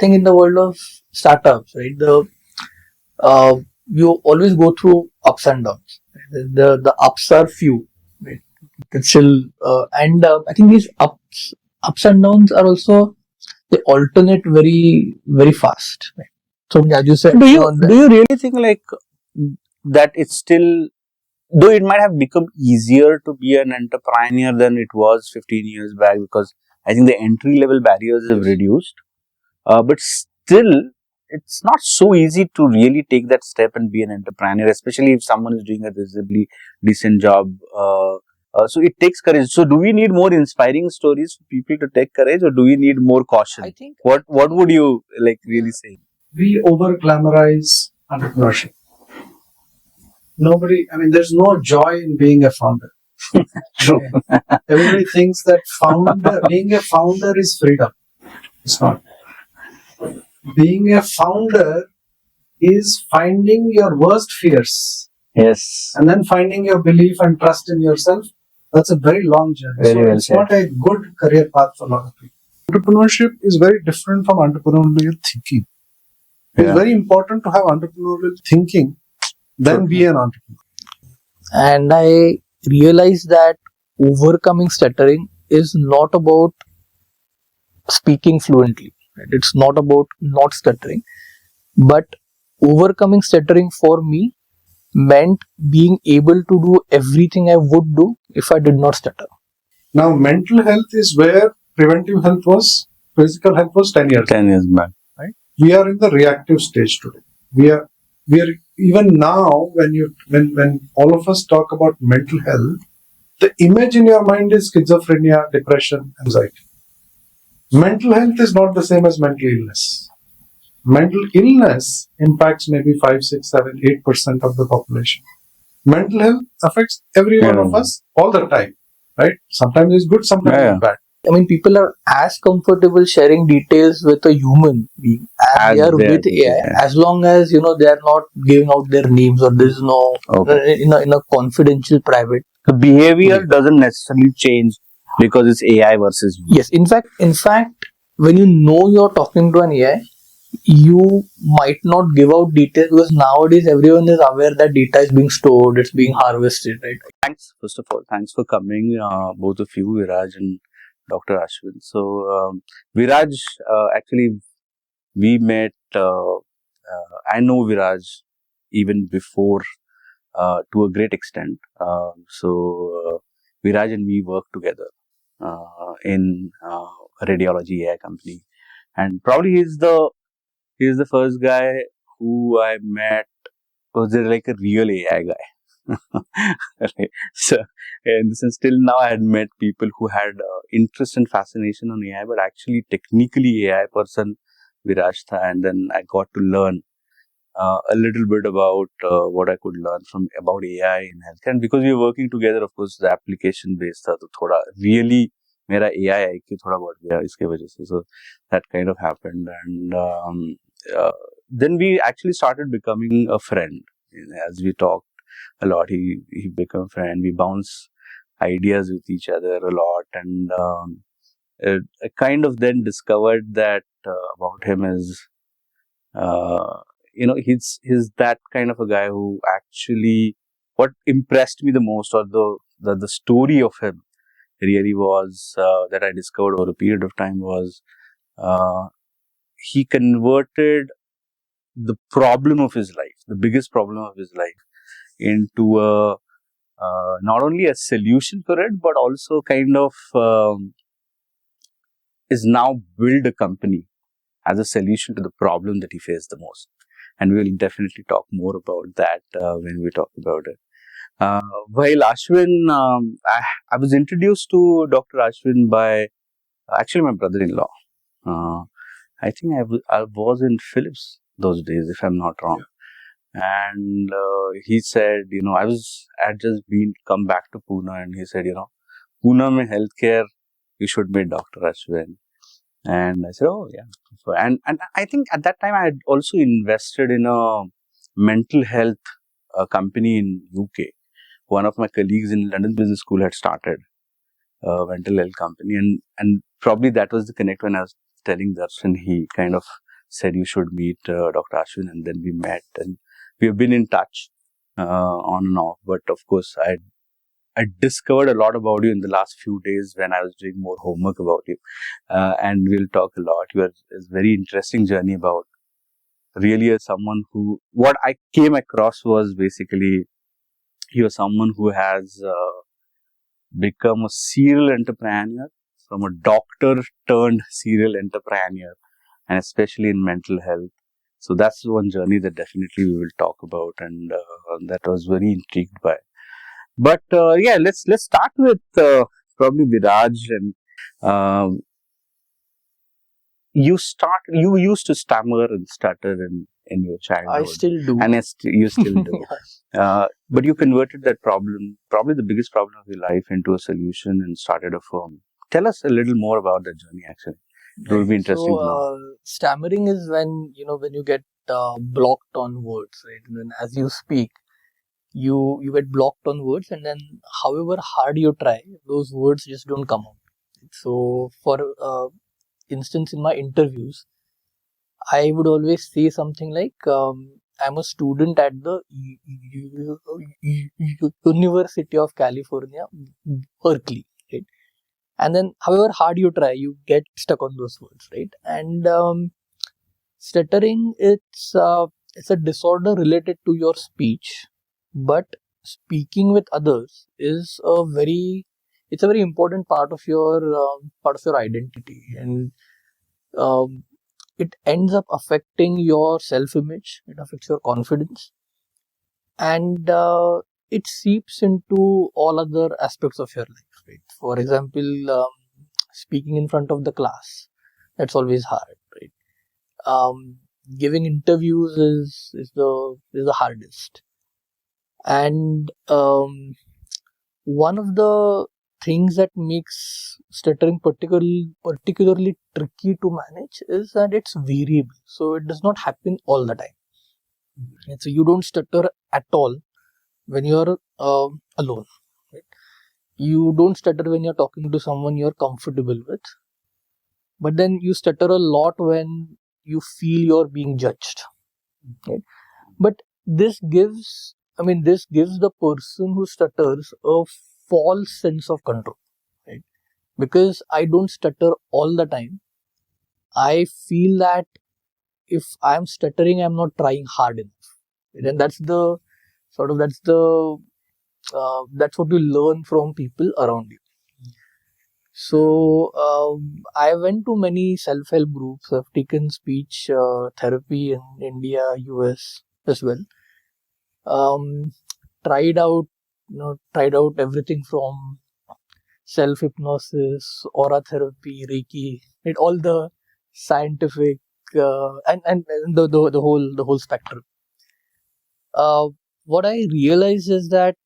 thing in the world of startups, right? You always go through ups and downs. The ups are few, right? It's still I think these ups and downs are also, they alternate very fast. Right? So as you said, Do you really think like that it's still, though it might have become easier to be an entrepreneur than it was 15 years back, because I think the entry level barriers have reduced, but still it's not so easy to really take that step and be an entrepreneur, especially if someone is doing a reasonably decent job. So it takes courage. So do we need more inspiring stories for people to take courage, or do we need more caution? I think What would you like really say? We over glamorize entrepreneurship. There's no joy in being a founder. True. Everybody thinks that being a founder is freedom. It's not. Being a founder is finding your worst fears. Yes. And then finding your belief and trust in yourself. That's a very long journey. Very well it's said. not a good career path for a lot of people. Entrepreneurship is very different from entrepreneurial thinking. It's very important to have entrepreneurial thinking than be an entrepreneur. And I realized that overcoming stuttering is not about speaking fluently. Right? It's not about not stuttering, but overcoming stuttering for me meant being able to do everything I would do if I did not stutter. Now, mental health is where preventive health was, physical health was 10 years. 10 years back. Right? We are in the reactive stage today. We are even now, when all of us talk about mental health, the image in your mind is schizophrenia, depression, anxiety. Mental health is not the same as mental illness. Mental illness impacts maybe 5, 6, 7, 8% of the population. Mental health affects every one of us all the time, right? Sometimes it's good, sometimes it's bad. I mean, people are as comfortable sharing details with a human being as they are with AI, as long as, they are not giving out their names, or there's no, in a confidential private. The behavior doesn't necessarily change because it's AI versus you. Yes, in fact, when you know you're talking to an AI, you might not give out details, because nowadays everyone is aware that data is being stored, it's being harvested, right? Thanks, first of all, thanks for coming, both of you, Viraj and Dr. Ashwin. So, Viraj, actually, we met, I know Viraj even before, to a great extent. Viraj and me work together in a radiology AI company. And probably he's the first guy who I met was like a real AI guy. Right. So, in the sense, till now I had met people who had interest and fascination on AI, but actually technically AI person, Viraj tha, and then I got to learn a little bit about what I could learn about AI in healthcare. And because we were working together, of course, the application based tha, to thoda really मेरा AI IQ थोड़ा बढ़ गया इसके वजह से. So that kind of happened, and then we actually started becoming a friend. As we talked a lot, he became a friend. We bounce ideas with each other a lot, and I kind of then discovered that about him is, he's that kind of a guy who actually, what impressed me the most, or the story of him really was, that I discovered over a period of time, was he converted the problem of his life, the biggest problem of his life, into not only a solution for it, but also kind of is now build a company as a solution to the problem that he faced the most. And we will definitely talk more about that when we talk about it. While Ashwin, I was introduced to Dr. Ashwin by actually my brother-in-law. I think I was in Philips those days, if I'm not wrong. Yeah. And he said, I had just come back to Pune, and he said, Pune mein healthcare, you should meet Dr. Ashwin. And I said, oh yeah. And I think at that time I had also invested in a mental health company in UK. One of my colleagues in London Business School had started a mental health company, and probably that was the connect when I was telling Darshan. He kind of said you should meet Dr. Ashwin, and then we met, and we have been in touch on and off. But of course, I discovered a lot about you in the last few days when I was doing more homework about you, and we'll talk a lot. It's a very interesting journey about really as someone who, what I came across was basically you're someone who has become a serial entrepreneur, from a doctor turned serial entrepreneur, and especially in mental health. So that's one journey that definitely we will talk about, and that I was very intrigued by. But yeah, let's start with probably Viraj. And you used to stammer and stutter in your I childhood, still do. and you still do. But you converted that problem, probably the biggest problem of your life, into a solution and started a firm. Tell us a little more about that journey. Actually, it will be interesting to know. Stammering is when when you get blocked on words, right? And then as you speak, you get blocked on words, and then however hard you try, those words just don't come out. So, for instance, in my interviews, I would always say something like, I'm a student at the University of California, Berkeley, right? And then, however hard you try, you get stuck on those words, right? And stuttering, it's a disorder related to your speech, but speaking with others is it's a very important part of your identity, and um, it ends up affecting your self-image. It affects your confidence, and it seeps into all other aspects of your life. Right? For example, speaking in front of the class, that's always hard. Right? Um, Giving interviews is the hardest, and one of the things that makes stuttering particularly tricky to manage is that it's variable, so it does not happen all the time. And so you don't stutter at all when you're alone, right? You don't stutter when you're talking to someone you're comfortable with, but then you stutter a lot when you feel you're being judged, right? But this gives the person who stutters a false sense of control, right? Because I don't stutter all the time, I feel that if I'm stuttering, I'm not trying hard enough, right? And that's the sort of that's what you learn from people around you. So I went to many self-help groups. I've taken speech therapy in India, US as well. Um, tried out everything from self hypnosis, aura therapy, Reiki, right? All the scientific and the whole spectrum. What I realized is that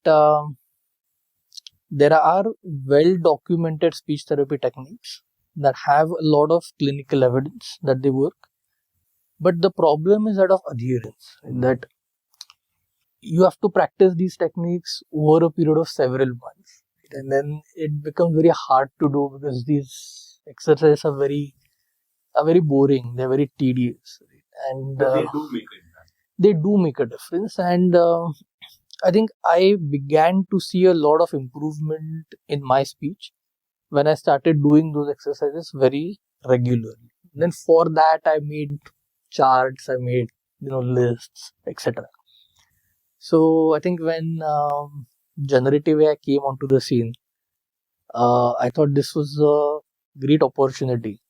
there are well documented speech therapy techniques that have a lot of clinical evidence that they work, but the problem is that of adherence, that you have to practice these techniques over a period of several months, and then it becomes very hard to do because these exercises are very boring, they're very tedious, right? And they do make a difference. And I think I began to see a lot of improvement in my speech when I started doing those exercises very regularly. Then for that I made charts, I made lists, etc. So I think when generative AI came onto the scene, I thought this was a great opportunity,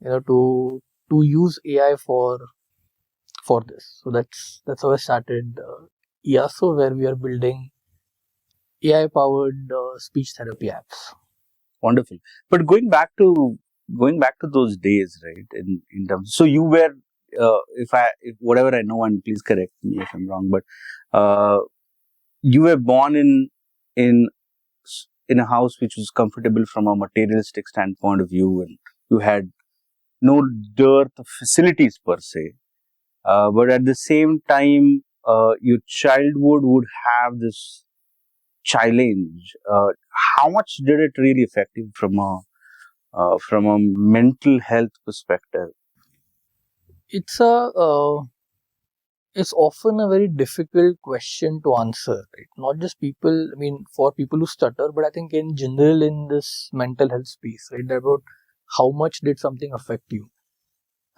to use AI for this. So that's how I started Iyaso, where we are building AI powered speech therapy apps. Wonderful. But going back to those days, right? In terms, so you were, if whatever I know, and please correct me if I'm wrong, but uh, you were born in in a house which was comfortable from a materialistic standpoint of view, and you had no dearth of facilities per se. But at the same time, your childhood would have this challenge. How much did it really affect you from a mental health perspective? It's it's often a very difficult question to answer, right? Not just people, I mean, for people who stutter, but I think in general in this mental health space, right? About how much did something affect you?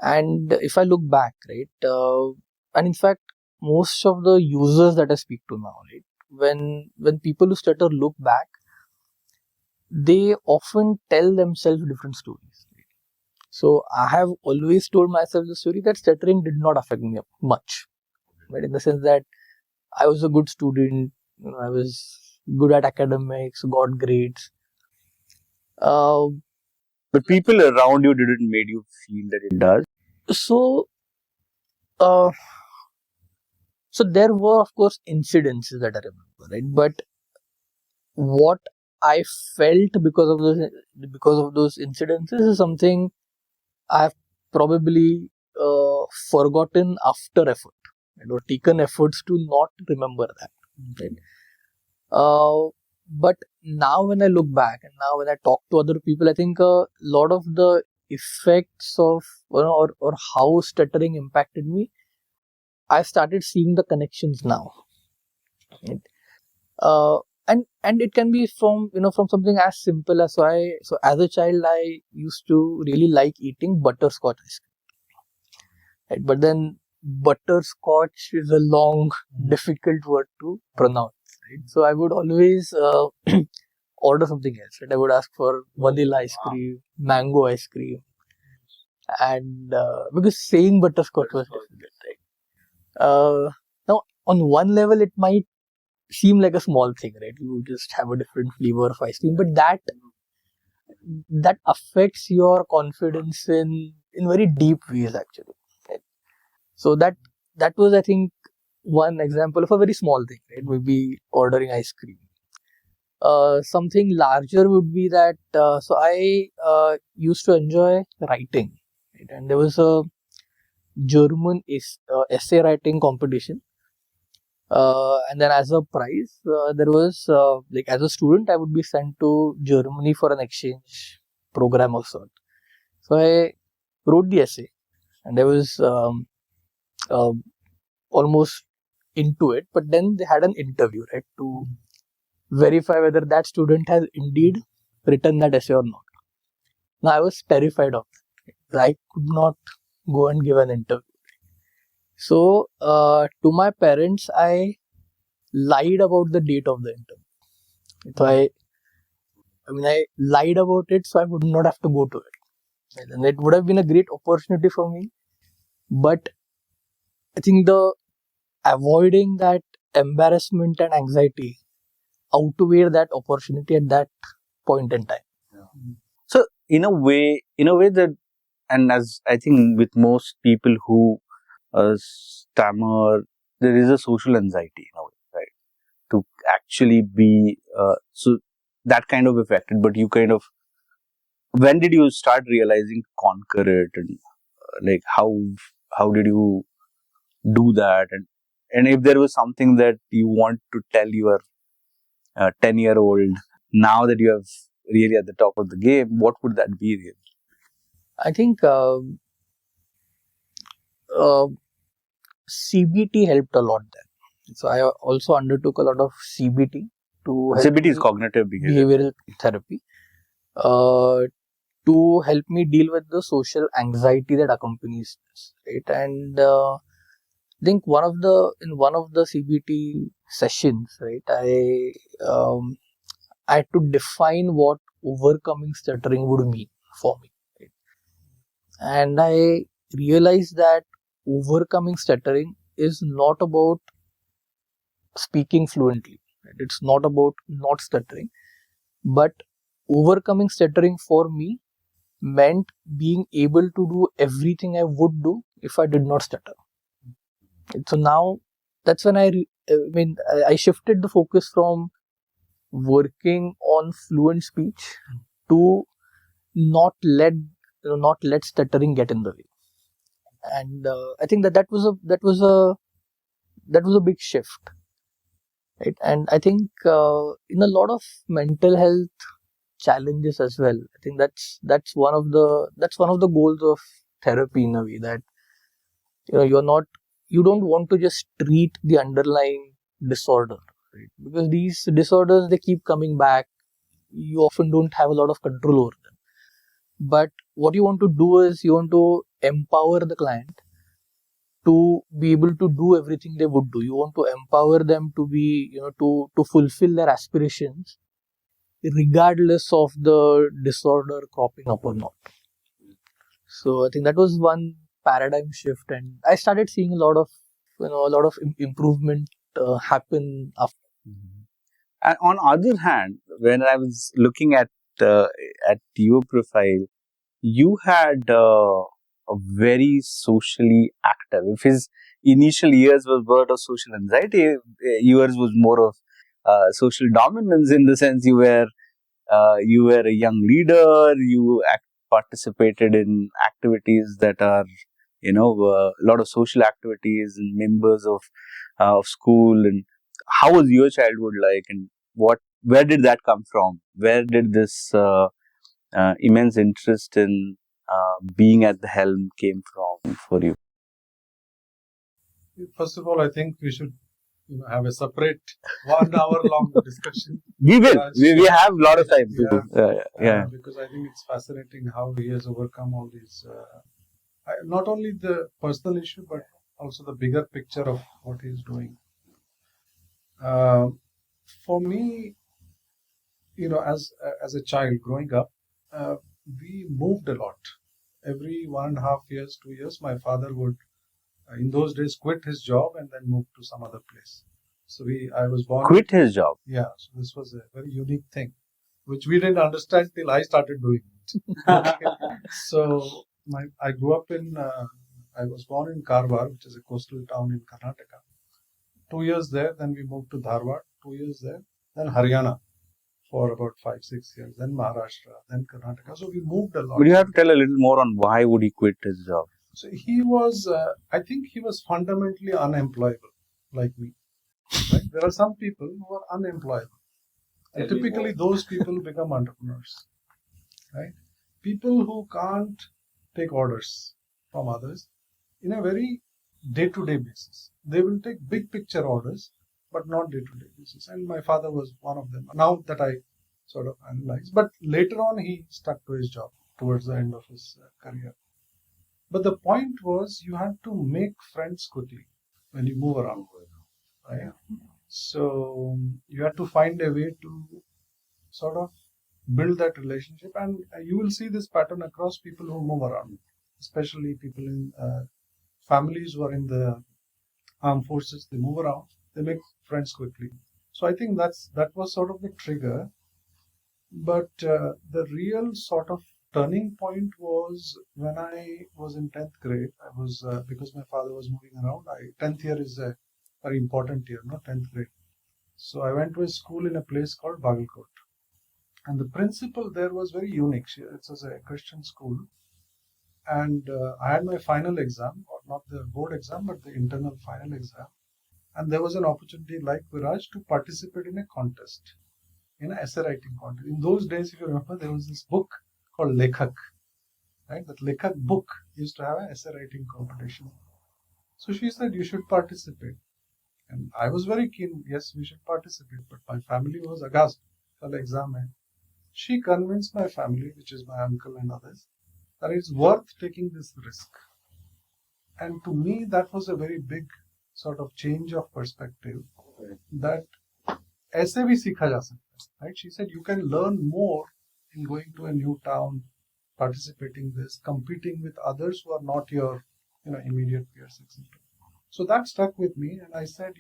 And if I look back, right, and in fact, most of the users that I speak to now, right, when people who stutter look back, they often tell themselves different stories. So I have always told myself the story that stuttering did not affect me much, right? In the sense that I was a good student, I was good at academics, got grades. Uh, But people around you didn't made you feel that it does. so, uh, so there were of course incidences that I remember, right? But what I felt because of those incidences is something I've probably forgotten after effort, right? Or taken efforts to not remember that, right? But now when I look back and now when I talk to other people, I think a lot of the effects of or how stuttering impacted me, I started seeing the connections now. Right? Uh, and it can be from from something as simple as so as a child I used to really like eating butterscotch ice cream, right? But then butterscotch is a long, difficult word to pronounce, right? So I would always order something else, right? I would ask for vanilla ice cream, mango ice cream, and because saying butterscotch was difficult, right? Now, on one level, it might seem like a small thing, right? You just have a different flavor of ice cream, but that affects your confidence in very deep ways, actually. Right? So that was, I think, one example of a very small thing, right? Maybe ordering ice cream. Something larger would be that so I used to enjoy writing, right? And there was a German essay writing competition, and then as a prize, there was like as a student, I would be sent to Germany for an exchange program of sort. So I wrote the essay, and I was uh, almost into it, but then they had an interview, right, to verify whether that student has indeed written that essay or not. Now I was terrified of it. I could not go and give an interview. So to my parents, I lied about the date of the interview. So I lied about it so I would not have to go to it. And it would have been a great opportunity for me. But I think the avoiding that embarrassment and anxiety outweigh that opportunity at that point in time. So in a way that, and as I think with most people who stammer, there is a social anxiety in a way, right? To actually be so that kind of affected. But you kind of, when did you start realizing conquer it, and like how did you do that, and if there was something that you want to tell your 10-year-old now that you have really at the top of the game, what would that be really? I think uh, CBT helped a lot there. So I also undertook a lot of CBT to help CBT is me cognitive behavioral therapy uh, to help me deal with the social anxiety that accompanies this, right? And I think one of the CBT sessions, right, I had to define what overcoming stuttering would mean for me, right? And I realized that overcoming stuttering is not about speaking fluently, right? It's not about not stuttering, but overcoming stuttering for me meant being able to do everything I would do if I did not stutter. So now that's when I shifted the focus from working on fluent speech to not let stuttering get in the way. And I think that was a big shift, right? And I think in a lot of mental health challenges as well, I think that's one of the goals of therapy in a way, that you don't want to just treat the underlying disorder, right? Because these disorders, they keep coming back. You often don't have a lot of control over them. But what you want to do is you want to empower the client to be able to do everything they would do. You want to empower them to be, to fulfill their aspirations regardless of the disorder cropping up or not. So I think that was one paradigm shift, and I started seeing a lot of improvement happen after. Mhm. And on other hand, when I was looking uh, at your profile, you had a very socially active. If his initial years was word of social anxiety, yours was more of social dominance, in the sense you were a young leader. You participated in activities that are, a lot of social activities, and members of school. And how was your childhood like, and where did that come from? Where did this immense interest in being at the helm came from for you? First of all, I think we should have a separate 1 hour long discussion. We will. Viraj. We have a lot of time to Yeah. do. Yeah. Because I think it's fascinating how he has overcome all these, not only the personal issue, but also the bigger picture of what he's doing. For me, as a child growing up, we moved a lot. Every 1.5 years, 2 years, my father would, in those days, quit his job and then move to some other place. So I was born. Quit his job. Yeah, so this was a very unique thing, which we didn't understand till I started doing it. So I grew up I was born in Karwar, which is a coastal town in Karnataka. 2 years there, then we moved to Dharwad, 2 years there, then Haryana for about 5-6 years, then Maharashtra, then Karnataka. So we moved a lot. Would you have to tell a little more on why would he quit his job? So he was, I think he was fundamentally unemployable, like me. Right? There are some people who are unemployable. And typically those people become entrepreneurs. Right? People who can't take orders from others in a very day-to-day basis. They will take big picture orders, but not day-to-day basis. And my father was one of them. Now that I sort of analyze, but later on he stuck to his job towards the end of his career. But the point was you had to make friends quickly when you move around. Right? So you had to find a way to sort of build that relationship, and you will see this pattern across people who move around, especially people in families who are in the armed forces. They move around, they make friends quickly. So I think that was sort of the trigger. But the real sort of turning point was when I was in 10th grade. I was because my father was moving around. 10th year is a very important year, no, 10th grade. So I went to a school in a place called Bagalkot. And the principal there was very unique. It was a Christian school. And I had my final exam, or not the board exam, but the internal final exam. And there was an opportunity, like Viraj, to participate in a contest, in an essay writing contest. In those days, if you remember, there was this book called Lekhak. Right? That Lekhak book used to have an essay writing competition. So she said, you should participate. And I was very keen, yes, we should participate. But my family was aghast. Exam hai. She convinced my family, which is my uncle and others, that it's worth taking this risk. And to me, that was a very big sort of change of perspective, that aise bhi sikha ja sakta hai, right? She said you can learn more in going to a new town, participating this, competing with others who are not your immediate peers, etc. So that stuck with me, and I said,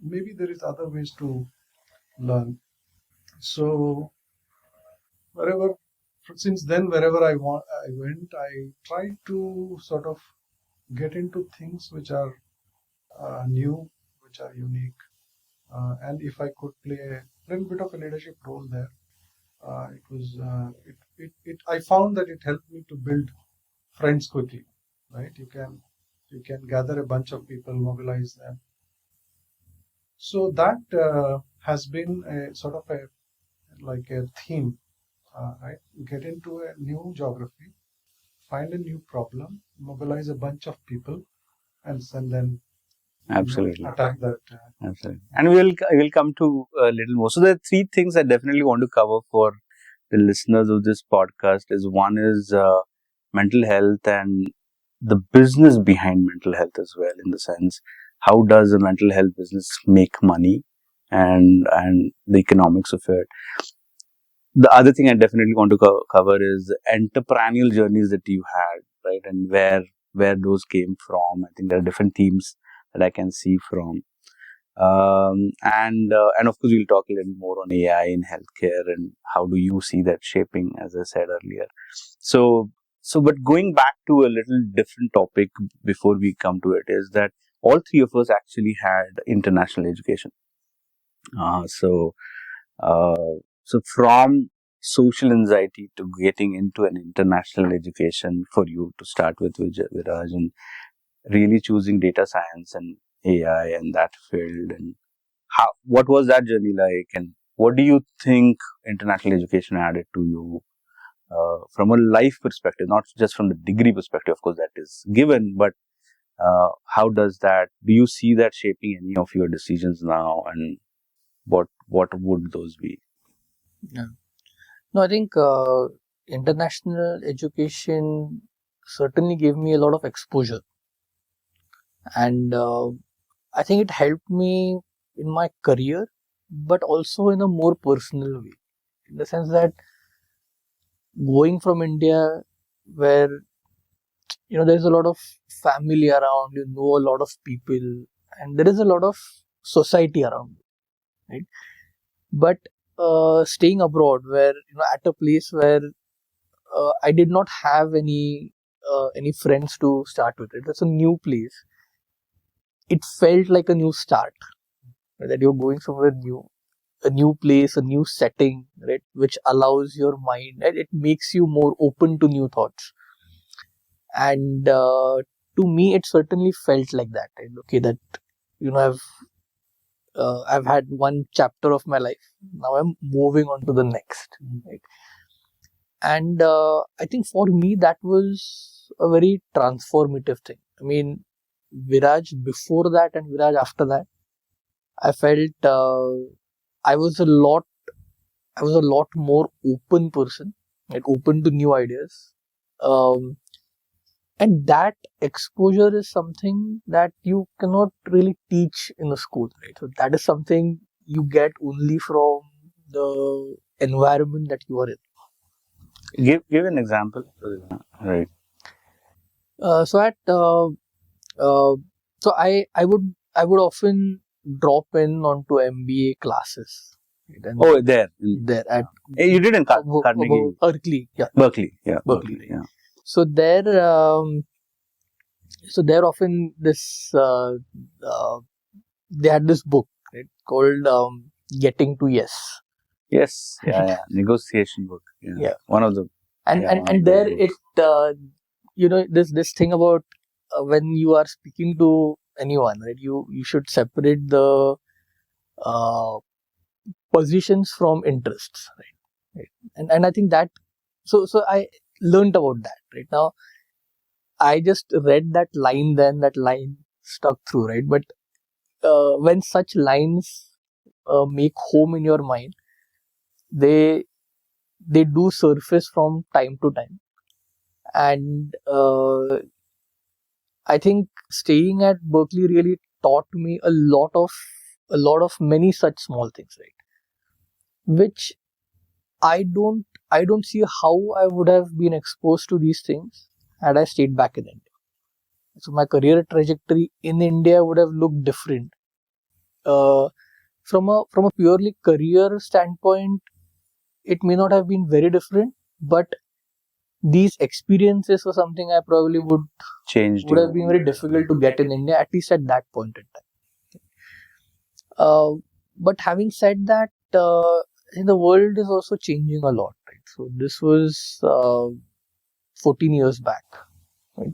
maybe there is other ways to learn. So since then, wherever I went, I tried to sort of get into things which are new, which are unique, and if I could play a little bit of a leadership role there, I found that it helped me to build friends quickly. Right? You can gather a bunch of people, mobilize them. So that has been a sort of like a theme. Right? Get into a new geography, find a new problem, mobilize a bunch of people, and then Absolutely. attack that. Absolutely. And we'll come to a little more. So there are three things I definitely want to cover for the listeners of this podcast. One is mental health and the business behind mental health as well, in the sense, how does a mental health business make money, and the economics of it. The other thing I definitely want to cover is entrepreneurial journeys that you had, right, and where those came from. I think there are different themes that I can see from. And of course, we'll talk a little more on AI in healthcare and how do you see that shaping, as I said earlier. But going back to a little different topic before we come to it, is that all three of us actually had international education. Uh, so, uh, so from social anxiety to getting into an international education for you to start with Viraj, and really choosing data science and AI and that field, and what was that journey like, and what do you think international education added to you from a life perspective, not just from the degree perspective, of course, that is given, but how does that, do you see that shaping any of your decisions now, and what would those be? Yeah. No, I think international education certainly gave me a lot of exposure, and I think it helped me in my career, but also in a more personal way, in the sense that going from India, where there's a lot of family around, you know a lot of people, and there is a lot of society around, right? But staying abroad, where at a place where I did not have any friends to start with, it was a new place. It felt like a new start, right? That you're going somewhere new, a new place, a new setting, right? Which allows your mind, right? It makes you more open to new thoughts. And to me, it certainly felt like that. Right? Okay, that I've had one chapter of my life. Now I'm moving on to the next. Right? And I think for me that was a very transformative thing. I mean, Viraj before that and Viraj after that, I felt I was a lot more open person, like open to new ideas. Um, and that exposure is something that you cannot really teach in a school, right? So that is something you get only from the environment that you are in. Give an example. Right. So at so I would often drop in onto MBA classes. Right? And there at you did in Carnegie, Berkeley, yeah, Berkeley, Berkeley. yeah. So there often this they had this book, right, called Getting to Yes. Yes, yeah, negotiation book. Yeah. One of the and there it this thing about when you are speaking to anyone, right? You should separate the uh, positions from interests, right? And I think that so I learned about that. Right now, I just read that line. Then that line stuck through, right? But when such lines make home in your mind, they do surface from time to time, and I think staying at Berkeley really taught me a lot of many such small things, right? Which I don't see how I would have been exposed to these things had I stayed back in India. So my career trajectory in India would have looked different. Uh, from a purely career standpoint, it may not have been very different, but these experiences were something I probably would have been very difficult to get in India, at least at that point in time. But having said that, I think the world is also changing a lot, right? So this was 14 years back, right?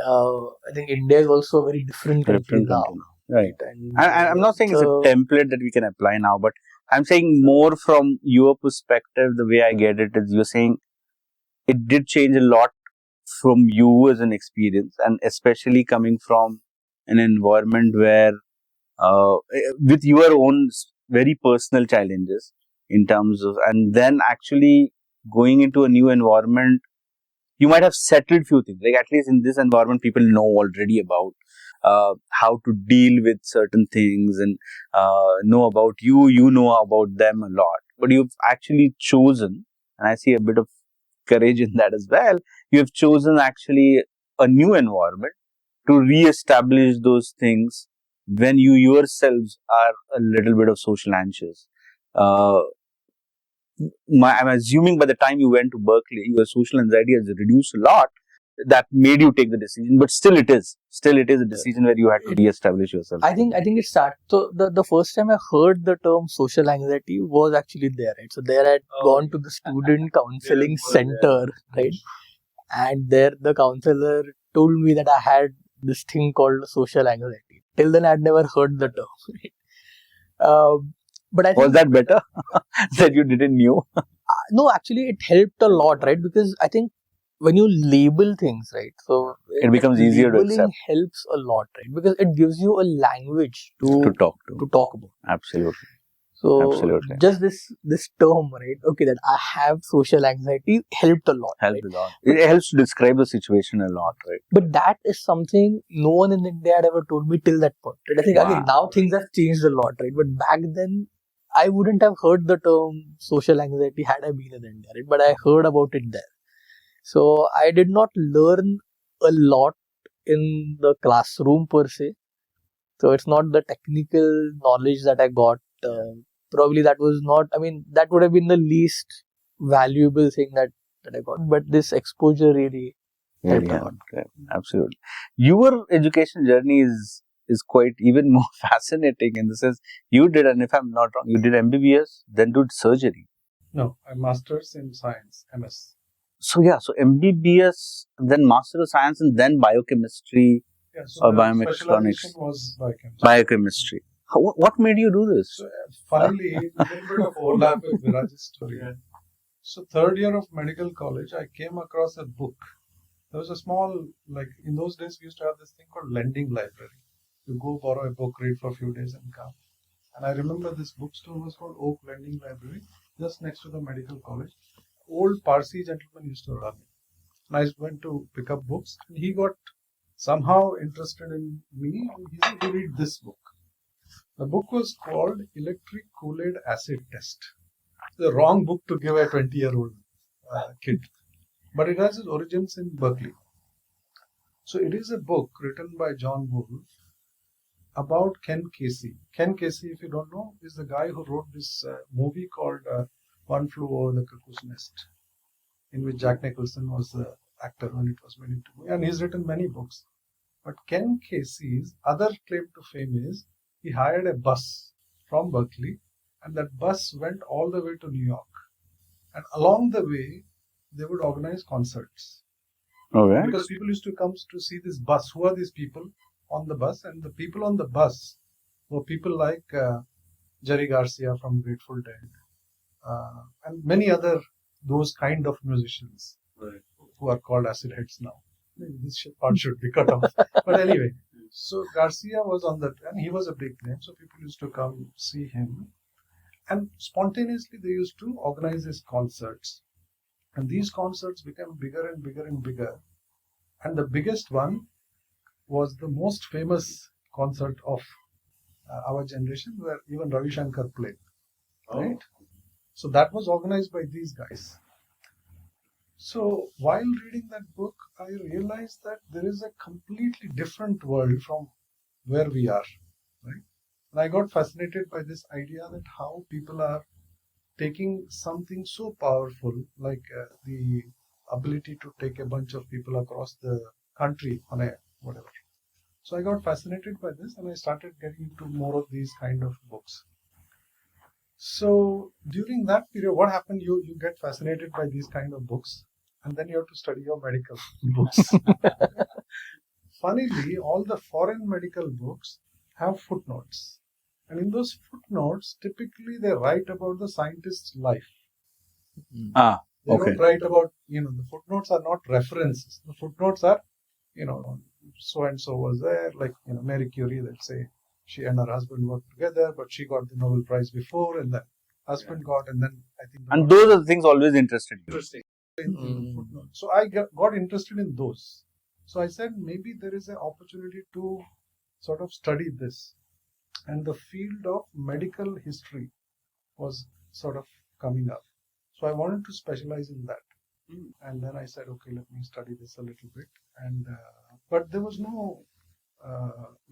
I think India is also a very different country now. Right. And I'm not saying it's a template that we can apply now, but I'm saying more from your perspective, the way I get it is you're saying it did change a lot from you as an experience, and especially coming from an environment where with your own very personal challenges in terms of, and then actually going into a new environment, you might have settled few things. Like at least in this environment, people know already about how to deal with certain things and know about you. You know about them a lot, but you've actually chosen, and I see a bit of courage in that as well. You have chosen actually a new environment to re-establish those things when you yourselves are a little bit of social anxious. Uh, I'm assuming by the time you went to Berkeley, your social anxiety has reduced a lot. That made you take the decision, but still it is a decision where you had to re-establish yourself. I think it started. So the first time I heard the term social anxiety was actually there, right? So there I had gone to the student counseling center, right? And there the counselor told me that I had this thing called social anxiety. Till then I had never heard the term. Right? But I think Was that better that you didn't knew? no, actually it helped a lot, right? Because I think when you label things, right, so It becomes easier to labeling accept. helps a lot, right? Because it gives you a language to talk about. Absolutely. So Absolutely. just this term, right? Okay, that I have social anxiety helped a lot. Helped right? a lot. It helps to describe the situation a lot, right? But that is something no one in India had ever told me till that point. Right? I think again now things have changed a lot, right? But back then I wouldn't have heard the term social anxiety had I been in India, right? But I heard about it there. So I did not learn a lot in the classroom per se. So it's not the technical knowledge that I got. Probably that was not, I mean, that would have been the least valuable thing that I got. But this exposure really helped a lot. Absolutely. Your education journey is quite even more fascinating in the sense you did, and if I'm not wrong, you did MBBS, then did surgery. No, a master's in science, MS. So MBBS, then Master of Science, and then biochemistry or biomechatronics. Specialization was Biochemistry. What made you do this? So, funnily, a little bit of overlap with Viraj's story. So, third year of medical college, I came across a book. There was a small, like in those days, we used to have this thing called lending library. You go borrow a book, read for a few days, and come. And I remember this bookstore was called Oak Lending Library, just next to the medical college. Old Parsi gentleman used to run it. And I went to pick up books, and he got somehow interested in me, and he said, "You read this book." The book was called Electric Kool-Aid Acid Test. The wrong book to give a 20-year-old kid. But it has its origins in Berkeley. So it is a book written by John Woolf about Ken Casey. Ken Casey, if you don't know, is the guy who wrote this movie called One Flew Over the Cuckoo's Nest, in which Jack Nicholson was the actor when it was made into movie. And he's written many books. But Ken Casey's other claim to fame is he hired a bus from Berkeley, and that bus went all the way to New York. And along the way, they would organize concerts. Okay. Because people used to come to see this bus. Who are these people on the bus? And the people on the bus were people like Jerry Garcia from Grateful Dead, and many other those kind of musicians who are called acid heads now. This part should be cut off. But anyway, so Garcia was on that, and he was a big name, so people used to come see him. And spontaneously, they used to organize these concerts. And these concerts became bigger and bigger and bigger. And the biggest one was the most famous concert of our generation, where even Ravi Shankar played. Right? So that was organized by these guys. So while reading that book, I realized that there is a completely different world from where we are, right? And I got fascinated by this idea that how people are taking something so powerful like the ability to take a bunch of people across the country on a whatever. So I got fascinated by this, and I started getting into more of these kind of books. So during that period, what happened? You get fascinated by these kind of books, and then you have to study your medical books. Funnily, all the foreign medical books have footnotes. And in those footnotes, typically they write about the scientist's life. They Okay. don't write about, the footnotes are not references. The footnotes are, so and so was there, like, Mary Curie, let's say, she and her husband worked together, but she got the Nobel Prize before, and then husband got, and then I think. And those are the things always interested you. Interesting. In footnotes. So I got interested in those. So I said maybe there is an opportunity to sort of study this. And the field of medical history was sort of coming up. So I wanted to specialize in that. And then I said, okay, let me study this a little bit. And but there was no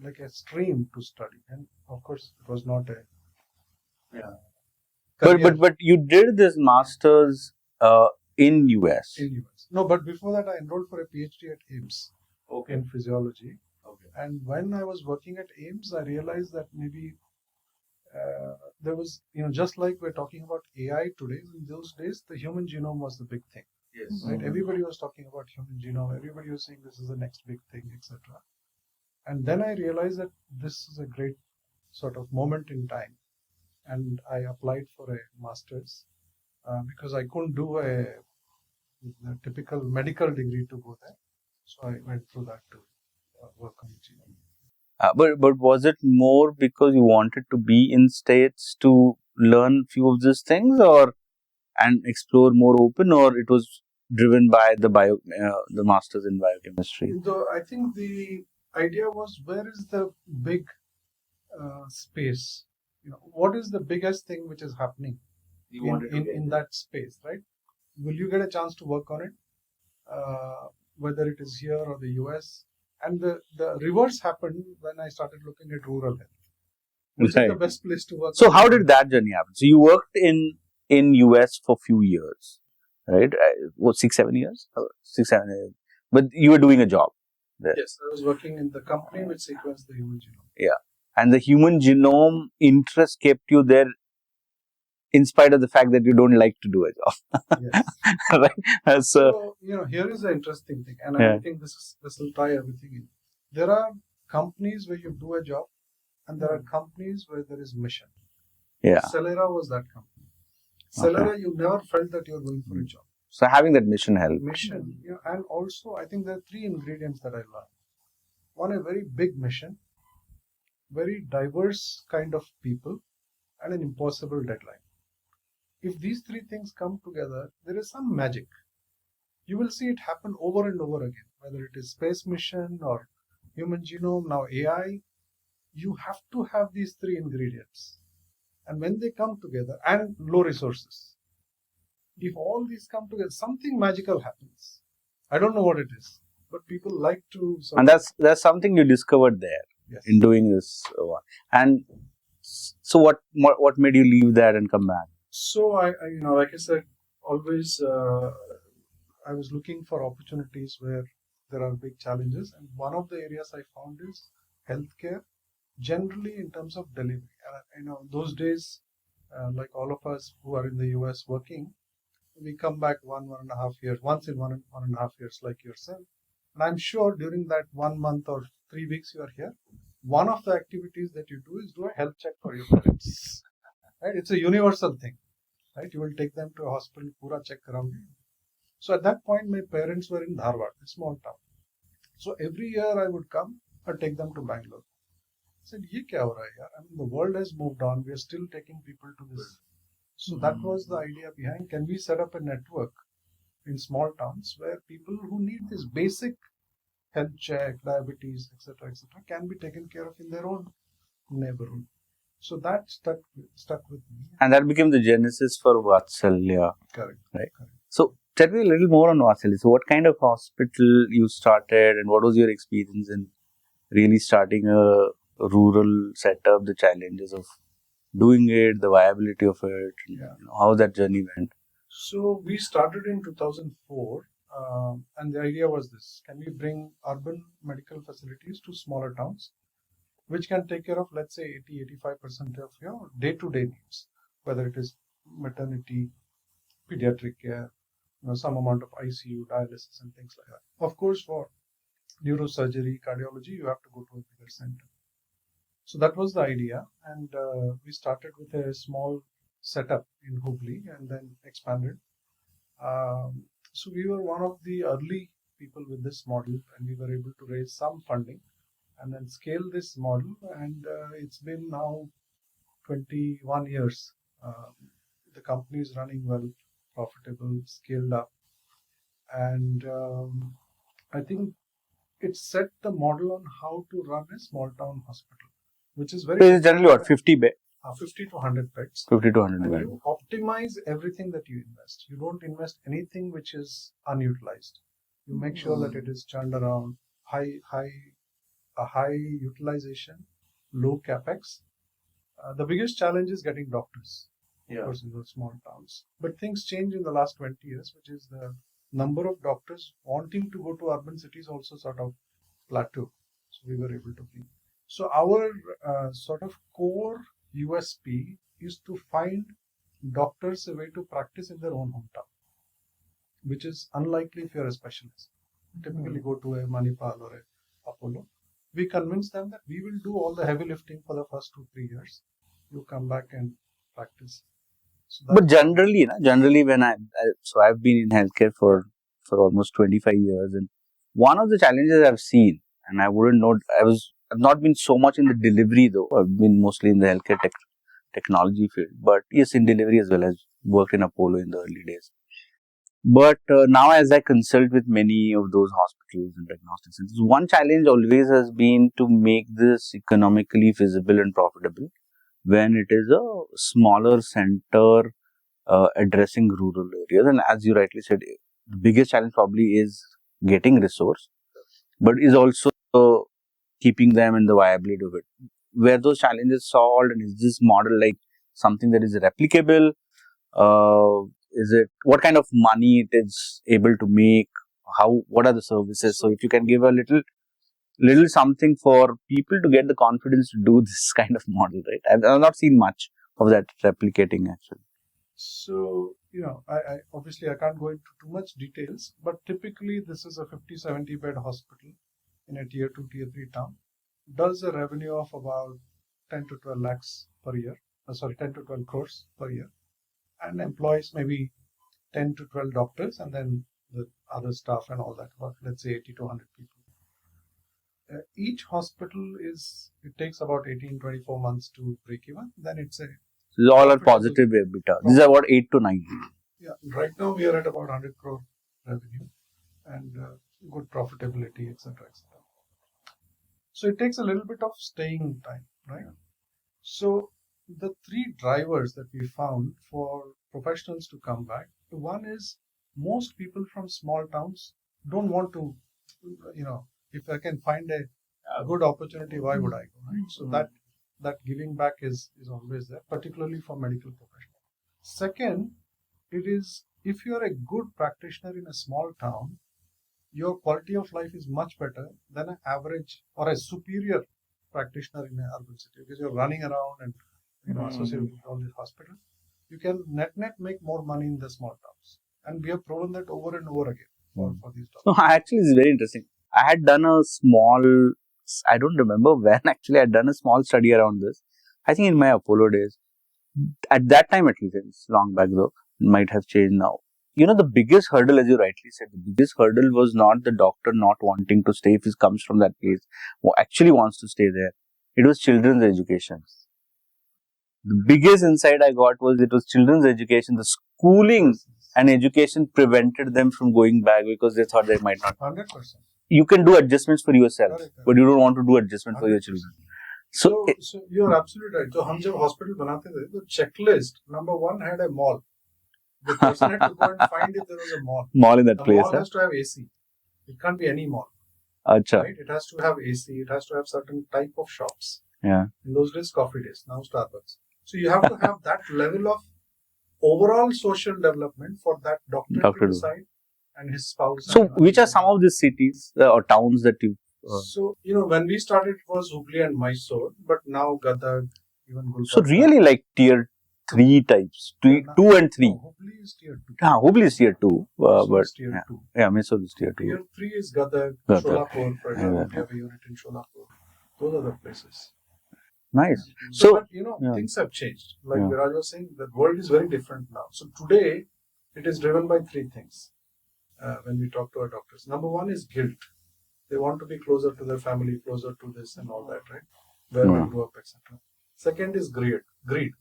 like a stream to study, and of course it was not a career But you did this masters in US. in US. No, but before that I enrolled for a PhD at AIMS in physiology. Okay. And when I was working at AIMS, I realized that maybe there was, just like we're talking about AI today, in those days, the human genome was the big thing. Yes. Right? Everybody was talking about human genome. Everybody was saying this is the next big thing, etc. And then I realized that this is a great sort of moment in time. And I applied for a master's because I couldn't do a typical medical degree to go there. So I went through that to work on the genome. But was it more because you wanted to be in states to learn few of these things, and explore more open, or it was driven by the masters in biochemistry? So I think the idea was, where is the big space? What is the biggest thing which is happening in that space, right? Will you get a chance to work on it? Whether it is here or the US. And the reverse happened when I started looking at rural health. Which is the best place to work. So how did that journey happen? So you worked in US for few years, right? What, 6-7 years? 6-7 years. But you were doing a job there. Yes, I was working in the company which sequenced the human genome. Yeah. And the human genome interest kept you there in spite of the fact that you don't like to do a job. Yes. Right? So, here is the interesting thing, and I think this will tie everything in. There are companies where you do a job, and there are companies where there is mission. Yeah. Celera was that company. Celera, you never felt that you were going for a job. So having that mission helped. Mission, and also I think there are 3 ingredients that I learned. One, a very big mission, very diverse kind of people, and an impossible deadline. If these 3 things come together, there is some magic. You will see it happen over and over again, whether it is space mission or human genome, now AI. You have to have these 3 ingredients. And when they come together, and low resources, if all these come together, something magical happens. I don't know what it is, but people like to. And that's something you discovered there. Yes. In doing this one. And so what made you leave that and come back? So I like I said, always I was looking for opportunities where there are big challenges, and one of the areas I found is healthcare, generally in terms of delivery. And those days, like all of us who are in the US working, we come back 1.5 years, once in 1.5 years, like yourself. And I'm sure during that 1 month or 3 weeks you are here, one of the activities that you do is do a health check for your parents. Right? It's a universal thing. Right? You will take them to a hospital, pura check around. So at that point, my parents were in Dharwad, a small town. So every year I would come and take them to Bangalore. I said, "Ye kya ho raha hai yaar? I mean, the world has moved on. We are still taking people to this." So that was the idea behind. Can we set up a network in small towns where people who need this basic health check, diabetes, etc., can be taken care of in their own neighborhood? So that stuck with me. And that became the genesis for Vatsalya. Correct. Right. Correct. So tell me a little more on Vatsalya. So what kind of hospital you started, and what was your experience in really starting a rural setup, the challenges of doing it, the viability of it, how that journey went? So we started in 2004, and the idea was this: can we bring urban medical facilities to smaller towns, which can take care of, let's say, 80-85% of your day-to-day needs, whether it is maternity, pediatric care, some amount of ICU, dialysis, and things like that. Of course, for neurosurgery, cardiology, you have to go to a bigger center. So that was the idea, and we started with a small setup in Hubli and then expanded. So we were one of the early people with this model, and we were able to raise some funding and then scale this model. And it's been now 21 years. The company is running well, profitable, scaled up, and I think it set the model on how to run a small town hospital, which is very So it's generally what, 50 bed? 50 to 100 beds. 50 to 100 And bed. you optimize everything that you invest. You don't invest anything which is unutilized. You make sure that it is churned around, high utilization, low capex. The biggest challenge is getting doctors, of course, in those small towns. But things change in the last 20 years, which is the number of doctors wanting to go to urban cities also sort of plateau. So we were able to bring. So our sort of core USP is to find doctors a way to practice in their own hometown, which is unlikely if you're a specialist. Typically go to a Manipal or a Apollo. We convince them that we will do all the heavy lifting for the first 2-3 years. You come back and practice. So but generally when so I've been in healthcare for almost 25 years, and one of the challenges I've seen, and I've not been so much in the delivery though. I've been mostly in the healthcare technology field, but yes, in delivery as well. As worked in Apollo in the early days. But now, as I consult with many of those hospitals and diagnostic centers, one challenge always has been to make this economically feasible and profitable when it is a smaller center addressing rural areas. And as you rightly said, the biggest challenge probably is getting resource, but is also keeping them in the viability of it. Where those challenges solved, and is this model like something that is replicable? Is it, what kind of money it is able to make? What are the services? So if you can give a little something for people to get the confidence to do this kind of model, right? I've not seen much of that replicating actually. So, I obviously I can't go into too much details, but typically this is a 50-70 bed hospital in a tier 2, tier 3 town, does a revenue of about 10 to 12 lakhs per year, 10 to 12 crores per year, and employs maybe 10 to 12 doctors and then the other staff and all that, about let's say 80 to 100 people. Each hospital it takes about 18-24 months to break even. Then it's a These all are positive EBITDA. These are about 8 to 9. Yeah, right now we are at about 100 crore revenue and good profitability, etc., etc. So it takes a little bit of staying time, right? So the three drivers that we found for professionals to come back, one is most people from small towns don't want to, if I can find a good opportunity, why would I go, right? So that giving back is always there, particularly for medical professionals. Second, it is if you're a good practitioner in a small town, your quality of life is much better than an average or a superior practitioner in an urban city, because you're running around and associated with all these hospitals. You can net make more money in the small towns, and we have proven that over and over again for these doctors. So actually, it's very interesting. I had done a small, I don't remember when actually I had done a small study around this. I think in my Apollo days. At that time, at least, it's long back though, it might have changed now. The biggest hurdle, as you rightly said, the biggest hurdle was not the doctor not wanting to stay if he comes from that place, who actually wants to stay there. It was children's education. The biggest insight I got was it was children's education. The schooling and education prevented them from going back because they thought they might not. 100%. You can do adjustments for yourself, but you don't want to do adjustment 100%. For your children. So you're absolutely right. So when we hospital banate the checklist number one had a mall. The person had to go and find if there was a mall. Mall in that place. The mall has to have AC. It can't be any mall. Achha. Right? It has to have AC. It has to have certain type of shops. Yeah. In those days, coffee days. Now Starbucks. So you have to have that level of overall social development for that doctor to decide and his spouse. So which are some of the cities or towns that you... So, when we started, it was Hubli and Mysore, but now Gadag, even Gulbarga. So really like tier 3 types, 2 and 3. No, Hubli is tier 2. Hubli is tier 2. But is tier 2. Yeah, Mysore is tier 2. Tier 3 is Gadag, Sholapur, for example. We have a unit in Sholapur. Those are the places. Nice. So, but things have changed. Like Viraj was saying, the world is very different now. So today, It is driven by three things when we talk to our doctors. Number one is guilt. They want to be closer to their family, closer to this and all that, right? Where they grew up, etc. Second is greed,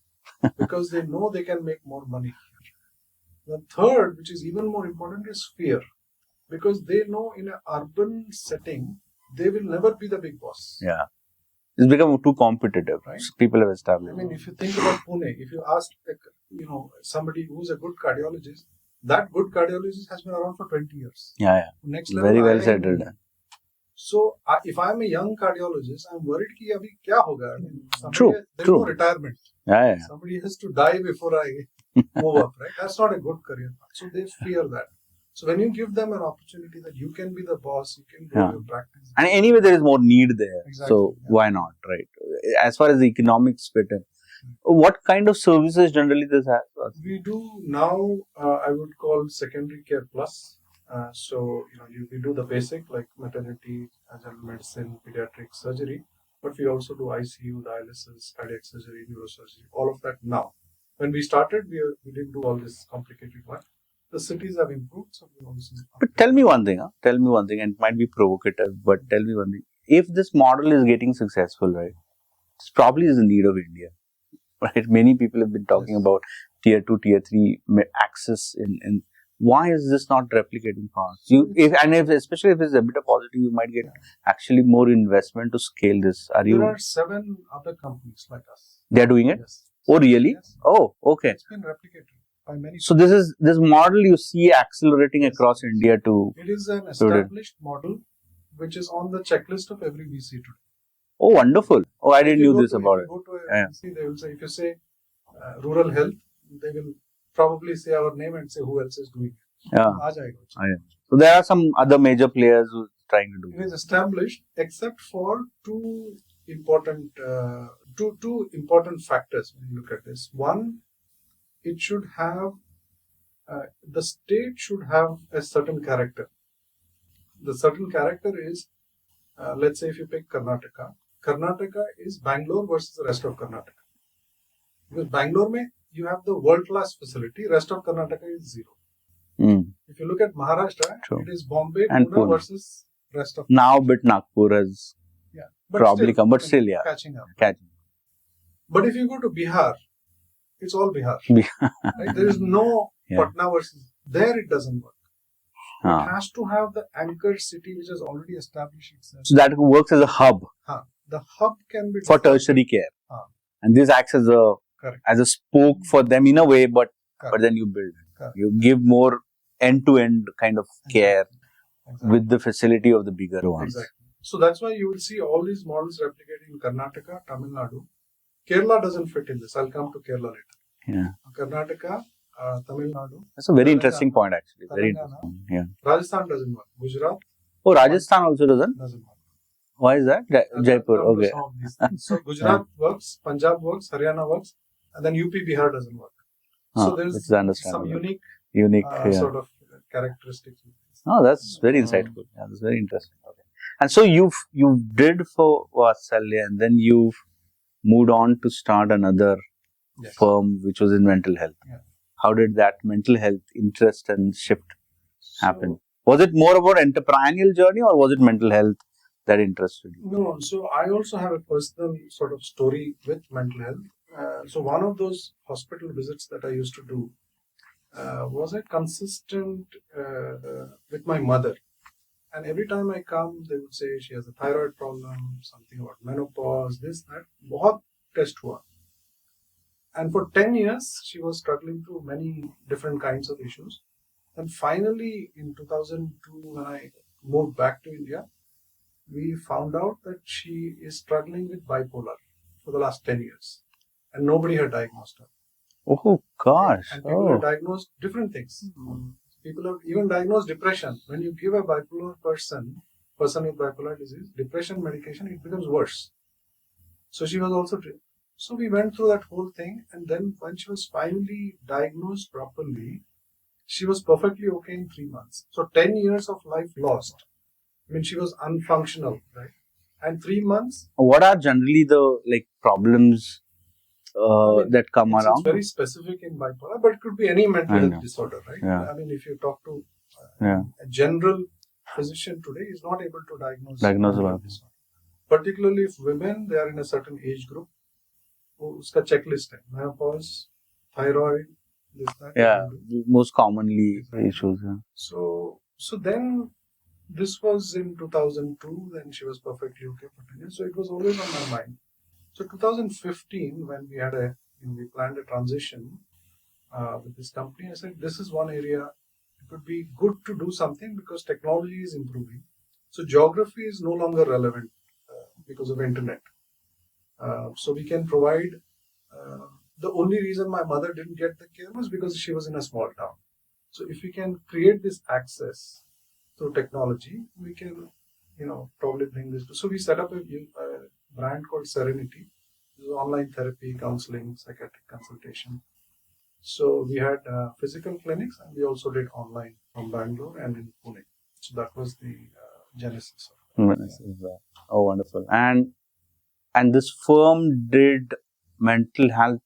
because they know they can make more money here. The third, which is even more important, is fear, because they know in an urban setting, they will never be the big boss. Yeah. It's become too competitive. Right. People have established. I mean, if you think about Pune, if you ask, somebody who's a good cardiologist, that good cardiologist has been around for 20 years. Yeah. Next level, very well said. So, if I'm a young cardiologist, I'm worried कि अभी क्या होगा? I mean, True. There's no retirement. Yeah. Somebody has to die before I move up, right? That's not a good career path. So they fear that. So when you give them an opportunity that you can be the boss, you can grow your practice. And anyway, there is more need there. Exactly. So why not, right? As far as the economics fit in, what kind of services generally this has? We do now, I would call secondary care plus. So, we do the basic like maternity, general medicine, pediatric surgery, but we also do ICU, dialysis, cardiac surgery, neurosurgery, all of that now. When we started, we didn't do all this complicated work. The cities have improved, so we also. But tell me one thing, and it might be provocative, but tell me one thing. If this model is getting successful, right, this probably is the need of India, right? Many people have been talking about tier 2, tier 3 access in why is this not replicating fast? Especially if it's a bit of positive, you might get actually more investment to scale this. There are 7 other companies like us. They are doing it? Yes. Oh, really? Yes. Oh, okay. It's been replicated by many. So this model you see accelerating across India to. It is an established model which is on the checklist of every VC today. Oh, wonderful. Oh, I didn't know this about it. If you go to a VC, they will say, if you say rural health, they will probably say our name and say who else is doing it. Yeah. So there are some other major players who are trying to do it. It is established except for two important factors when you look at this. One, it should have, the state should have a certain character. The certain character is, let's say if you pick Karnataka, Karnataka is Bangalore versus the rest of Karnataka. Because Bangalore mein, you have the world-class facility, rest of Karnataka is zero. If you look at Maharashtra, it is Bombay and Pune versus rest of now, but Nagpur has probably come, but still, catching up. But if you go to Bihar, it's all Bihar. Right? There is no Patna versus there. It doesn't work. It has to have the anchor city which has already established itself. So that works as a hub. The hub can be for tertiary care, and this acts as a spoke for them in a way, but then you build it. You give more end-to-end kind of care with the facility of the bigger ones. Exactly. So that's why you will see all these models replicated in Karnataka, Tamil Nadu. Kerala doesn't fit in this. I'll come to Kerala later. Yeah. Karnataka, Tamil Nadu. That's a very interesting point, actually. Very interesting. Yeah. Rajasthan doesn't work. Gujarat. Oh, Rajasthan also doesn't? Doesn't work. Why is that? Jaipur. Okay. So Gujarat works, Punjab works, Haryana works, and then UP, Bihar doesn't work. So there's some unique sort of characteristics. Oh, that's very insightful. Yeah, that's very interesting. Okay. And so you did for Vatsalya, and then you moved on to start another firm which was in mental health. Yeah. How did that mental health interest and shift happen? Was it more about entrepreneurial journey, or was it mental health that interested you? No. So I also have a personal sort of story with mental health. So one of those hospital visits that I used to do was I consistent with my mother. And every time I come, they would say she has a thyroid problem, something about menopause, this, that. बहुत test हुआ. And for 10 years, she was struggling through many different kinds of issues. And finally, in 2002, when I moved back to India, we found out that she is struggling with bipolar for the last 10 years. And nobody had diagnosed her. Oh, gosh. And people have diagnosed different things. People have even diagnosed depression. When you give a bipolar person with bipolar disease, depression medication, it becomes worse. So she was also... So we went through that whole thing, and then when she was finally diagnosed properly, she was perfectly okay in 3 months. So 10 years of life lost. I mean, she was unfunctional, right? And 3 months. What are generally the problems that come it's around. very specific in bipolar, but it could be any mental health disorder, right? Yeah. I mean, if you talk to a general physician today, he's not able to diagnose mental health disorder. Particularly if women, they are in a certain age group, uska checklist hai, menopause, thyroid, this, that. Yeah, most commonly issues. Yeah. So then this was in 2002, then she was perfectly okay for 10 years. So it was always on my mind. So 2015, when we planned a transition with this company, I said, this is one area, it would be good to do something because technology is improving. So geography is no longer relevant because of internet. So we can provide, the only reason my mother didn't get the care was because she was in a small town. So if we can create this access through technology, we can, probably bring this. So we set up a brand called Serenity. This is online therapy, counseling, psychiatric consultation. So we had physical clinics, and we also did online from Bangalore and in Pune. So that was the genesis of it. Oh, wonderful! And this firm did mental health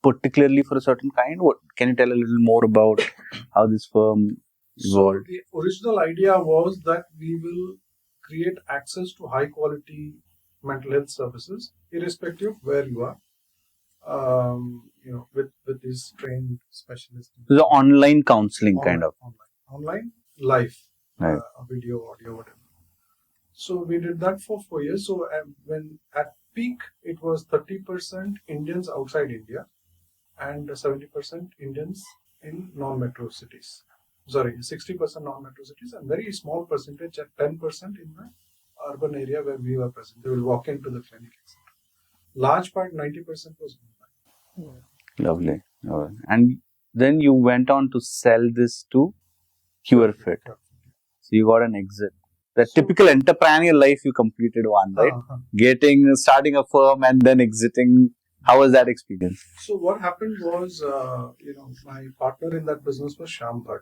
particularly for a certain kind. What can you tell a little more about how this firm evolved? So the original idea was that we will create access to high quality mental health services, irrespective of where you are. With these trained specialists. The online counseling kind of. Online, live, right. Video, audio, whatever. So we did that for 4 years. So when at peak, it was 30% Indians outside India and 70% Indians in non-metro cities. 60% non-metro cities and very small percentage at 10% in the urban area where we were present. They will walk into the clinic, etc. Large part, 90% was online. Lovely. And then you went on to sell this to Cure.fit. So you got an exit. The typical entrepreneurial life you completed one, right? Starting a firm and then exiting. How was that experience? So what happened was, my partner in that business was Shyam Bhatt.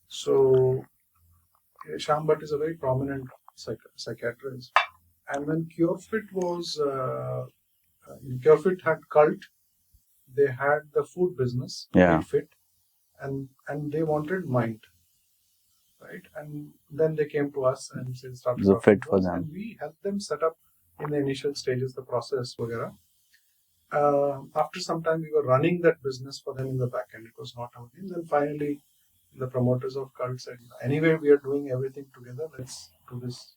So Shyam Bhatt is a very prominent psychiatrist. And when Cure.fit was, Cure.fit had Cult, they had the food business, Fit, and they wanted Mind, right? And then they came to us and started the fit for them. And we helped them set up in the initial stages the process, etc. After some time, we were running that business for them in the back end. It was not our name. Then finally, the promoters of Cult said, anyway, we are doing everything together. Let's do this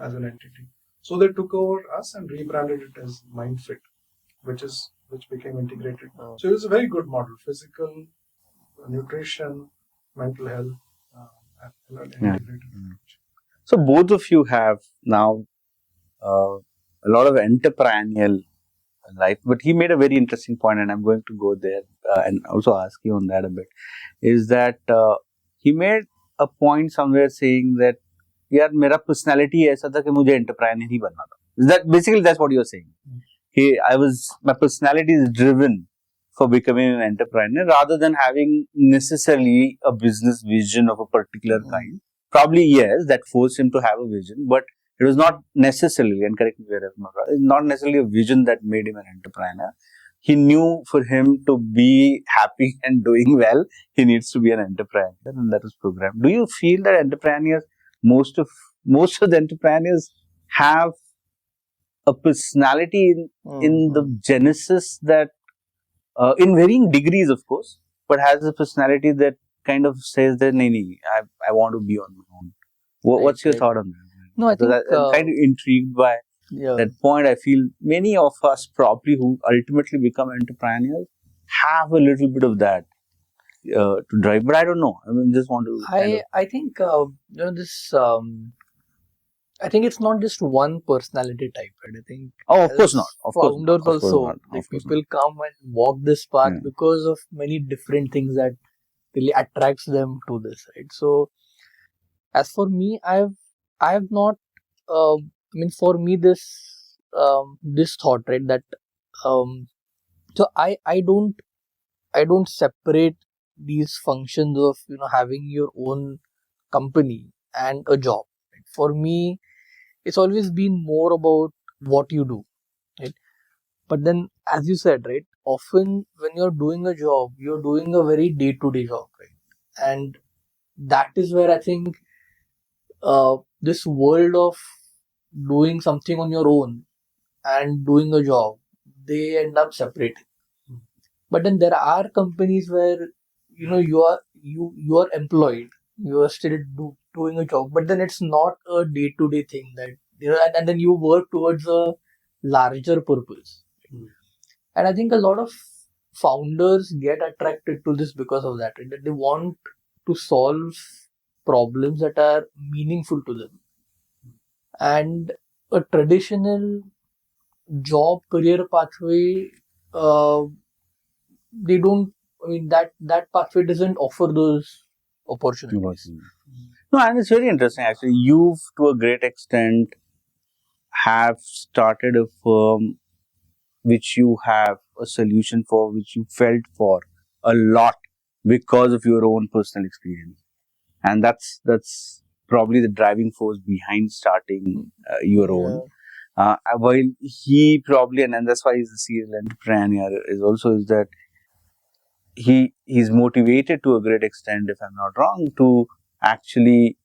as an entity. So they took over us and rebranded it as MindFit, which became integrated. So it was a very good model: physical, nutrition, mental health, integrated. So both of you have now a lot of entrepreneurial life, but he made a very interesting point, and I'm going to go there and also ask you on that a bit. Is that he made a point somewhere saying that, यार मेरा personality ऐसा था कि मुझे entrepreneur ही बनना था. That's what you're saying. My personality is driven for becoming an entrepreneur rather than having necessarily a business vision of a particular kind. Probably yes, that forced him to have a vision, but it was not necessarily, and correct me where I'm wrong, not necessarily a vision that made him an entrepreneur. He knew for him to be happy and doing well, he needs to be an entrepreneur, and that was programmed. Do you feel that entrepreneurs, most of the entrepreneurs have a personality in the genesis that, in varying degrees, of course, but has a personality that kind of says that, I want to be on my own. What's your thought on that? No, I think I'm kind of intrigued by that point. I feel many of us probably who ultimately become entrepreneurs have a little bit of that to drive, but I don't know. I mean, just want to. I think this. I think it's not just one personality type, right? I think. Of course not. Of course founders also, people come and walk this path because of many different things that really attracts them to this, right? So, as for me, I've not. For me, this thought, right, that so I don't separate these functions of having your own company and a job. Right? For me, it's always been more about what you do, right? But then as you said, right, often when you're doing a job, you're doing a very day-to-day job, right? And that is where I think this world of doing something on your own and doing a job, they end up separating. But then there are companies where you are employed, you are still doing a job, but then it's not a day-to-day thing that and then you work towards a larger purpose. And I think a lot of founders get attracted to this because of that, right? That they want to solve problems that are meaningful to them. And a traditional job career pathway, uh, they don't. I mean that pathway doesn't offer those opportunities. No, and it's very interesting actually. You've, to a great extent, have started a firm which you have a solution for, which you felt for a lot because of your own personal experience, and that's probably the driving force behind starting your own. While he probably, and that's why he's a serial entrepreneur, is also is that he's motivated to a great extent, if I'm not wrong, to actually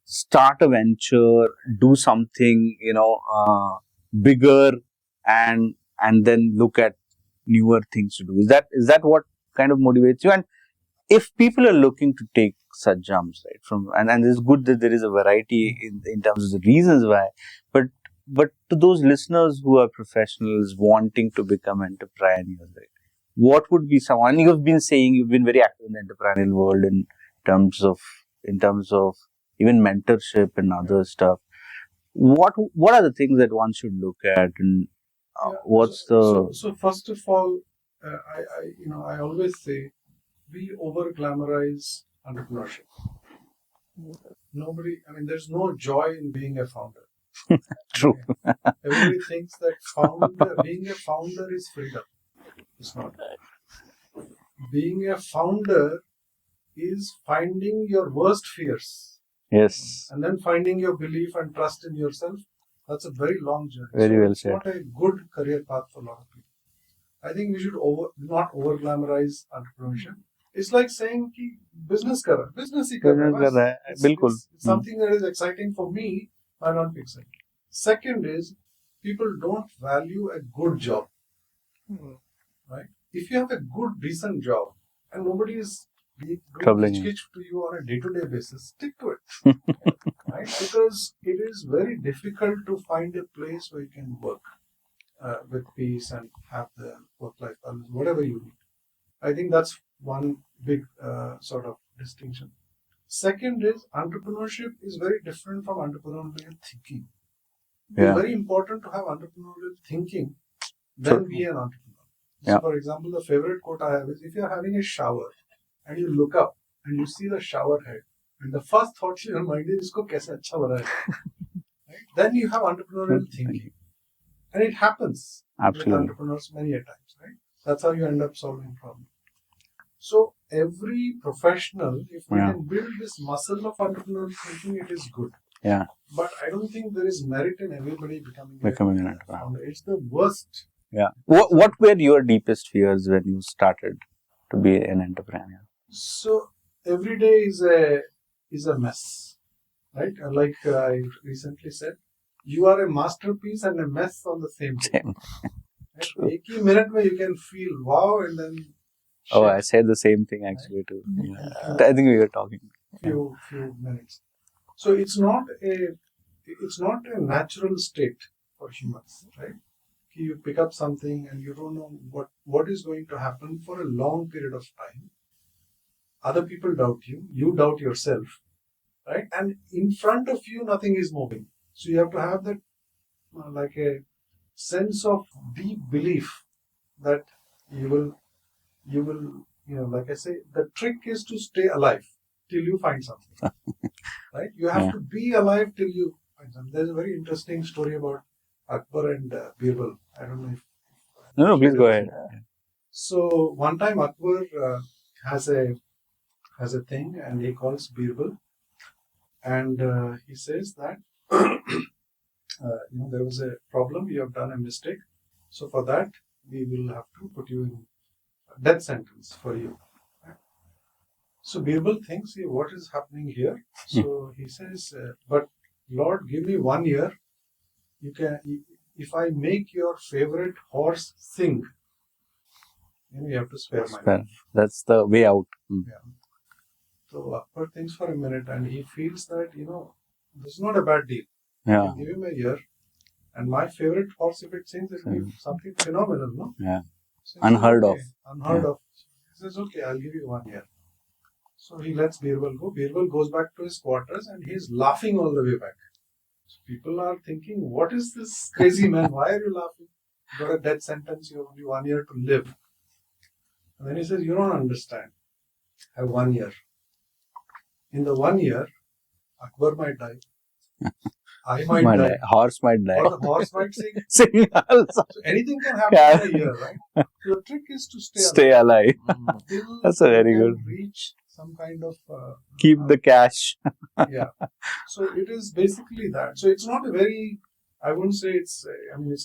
start a venture, do something, bigger, and then look at newer things to do. Is that what kind of motivates you? And if people are looking to take such jumps, right, from and it's good that there is a variety in terms of the reasons why, but to those listeners who are professionals wanting to become entrepreneurs, right, what would be someone you've been saying you've been very active in the entrepreneurial world terms of in terms of even mentorship and other stuff. What are the things that one should look at, and so first of all, I always say we over glamorize entrepreneurship. There's no joy in being a founder. True. Everybody thinks that being a founder is freedom. It's not. Being a founder is finding your worst fears. Yes. And then finding your belief and trust in yourself. That's a very long journey. Very well said. It's not a good career path for a lot of people. I think we should not over glamorize entrepreneurship. It's like saying कि business कर रहा है, business ही कर रहा है. It's something that is exciting for me, might not be exciting. Second is, people don't value a good job. Right? If you have a good, decent job and nobody is doing kitch to you on a day-to-day basis, stick to it. Right? Because it is very difficult to find a place where you can work with peace and have the work-life balance, whatever you need. I think that's one big sort of distinction. Second is, entrepreneurship is very different from entrepreneurial thinking. It's very important to have entrepreneurial thinking than be an entrepreneur. So, for example, the favorite quote I have is, if you're having a shower and you look up and you see the shower head, and the first thought in your mind is, isko kaise acha bana hai? Right? Then you have entrepreneurial thinking. And it happens with entrepreneurs many a times, right? That's how you end up solving problems. So, every professional, if we can build this muscle of entrepreneurial thinking, it is good. Yeah. But I don't think there is merit in everybody becoming an entrepreneur. It's the worst. Yeah. What were your deepest fears when you started to be an entrepreneur? So every day is a mess, right? Like I recently said, you are a masterpiece and a mess on the same day. Right? 1 minute where you can feel wow, and then shit. I said the same thing actually too. I think we were talking few minutes. So it's not a natural state for humans, right? You pick up something and you don't know what is going to happen for a long period of time. Other people doubt you, you doubt yourself, right? And in front of you, nothing is moving. So you have to have that like a sense of deep belief that you will, like I say, the trick is to stay alive till you find something, right? You have to be alive till you find something. There's a very interesting story about Akbar and Birbal. I don't know if... No, please go ahead. So one time Akbar has a thing and he calls Birbal and he says that there was a problem, you have done a mistake. So for that, we will have to put you in a death sentence for you. So Birbal thinks, what is happening here? So he says, but Lord, give me 1 year. You can, if I make your favorite horse sing, then you have to spare my life. That's the way out. Yeah. So Akbar thinks for a minute and he feels that, this is not a bad deal. Yeah. You give him a year, and my favorite horse, if it sings, it will be something phenomenal, no? Yeah. So Unheard of. Unheard of. He says, okay, I'll give you 1 year. So he lets Birbal go. Birbal goes back to his quarters and he's laughing all the way back. So people are thinking, what is this crazy man? Why are you laughing? You got a death sentence, you have only 1 year to live. And then he says, you don't understand. I have 1 year. In the 1 year, Akbar might die. I might die. Horse might die. Or the horse might sing. Sing also. So anything can happen in a year, right? So the trick is to stay alive. Till That's a very you good. can reach some kind of... Keep the cash. Yeah. So it is basically that. So it's not a very... I wouldn't say it's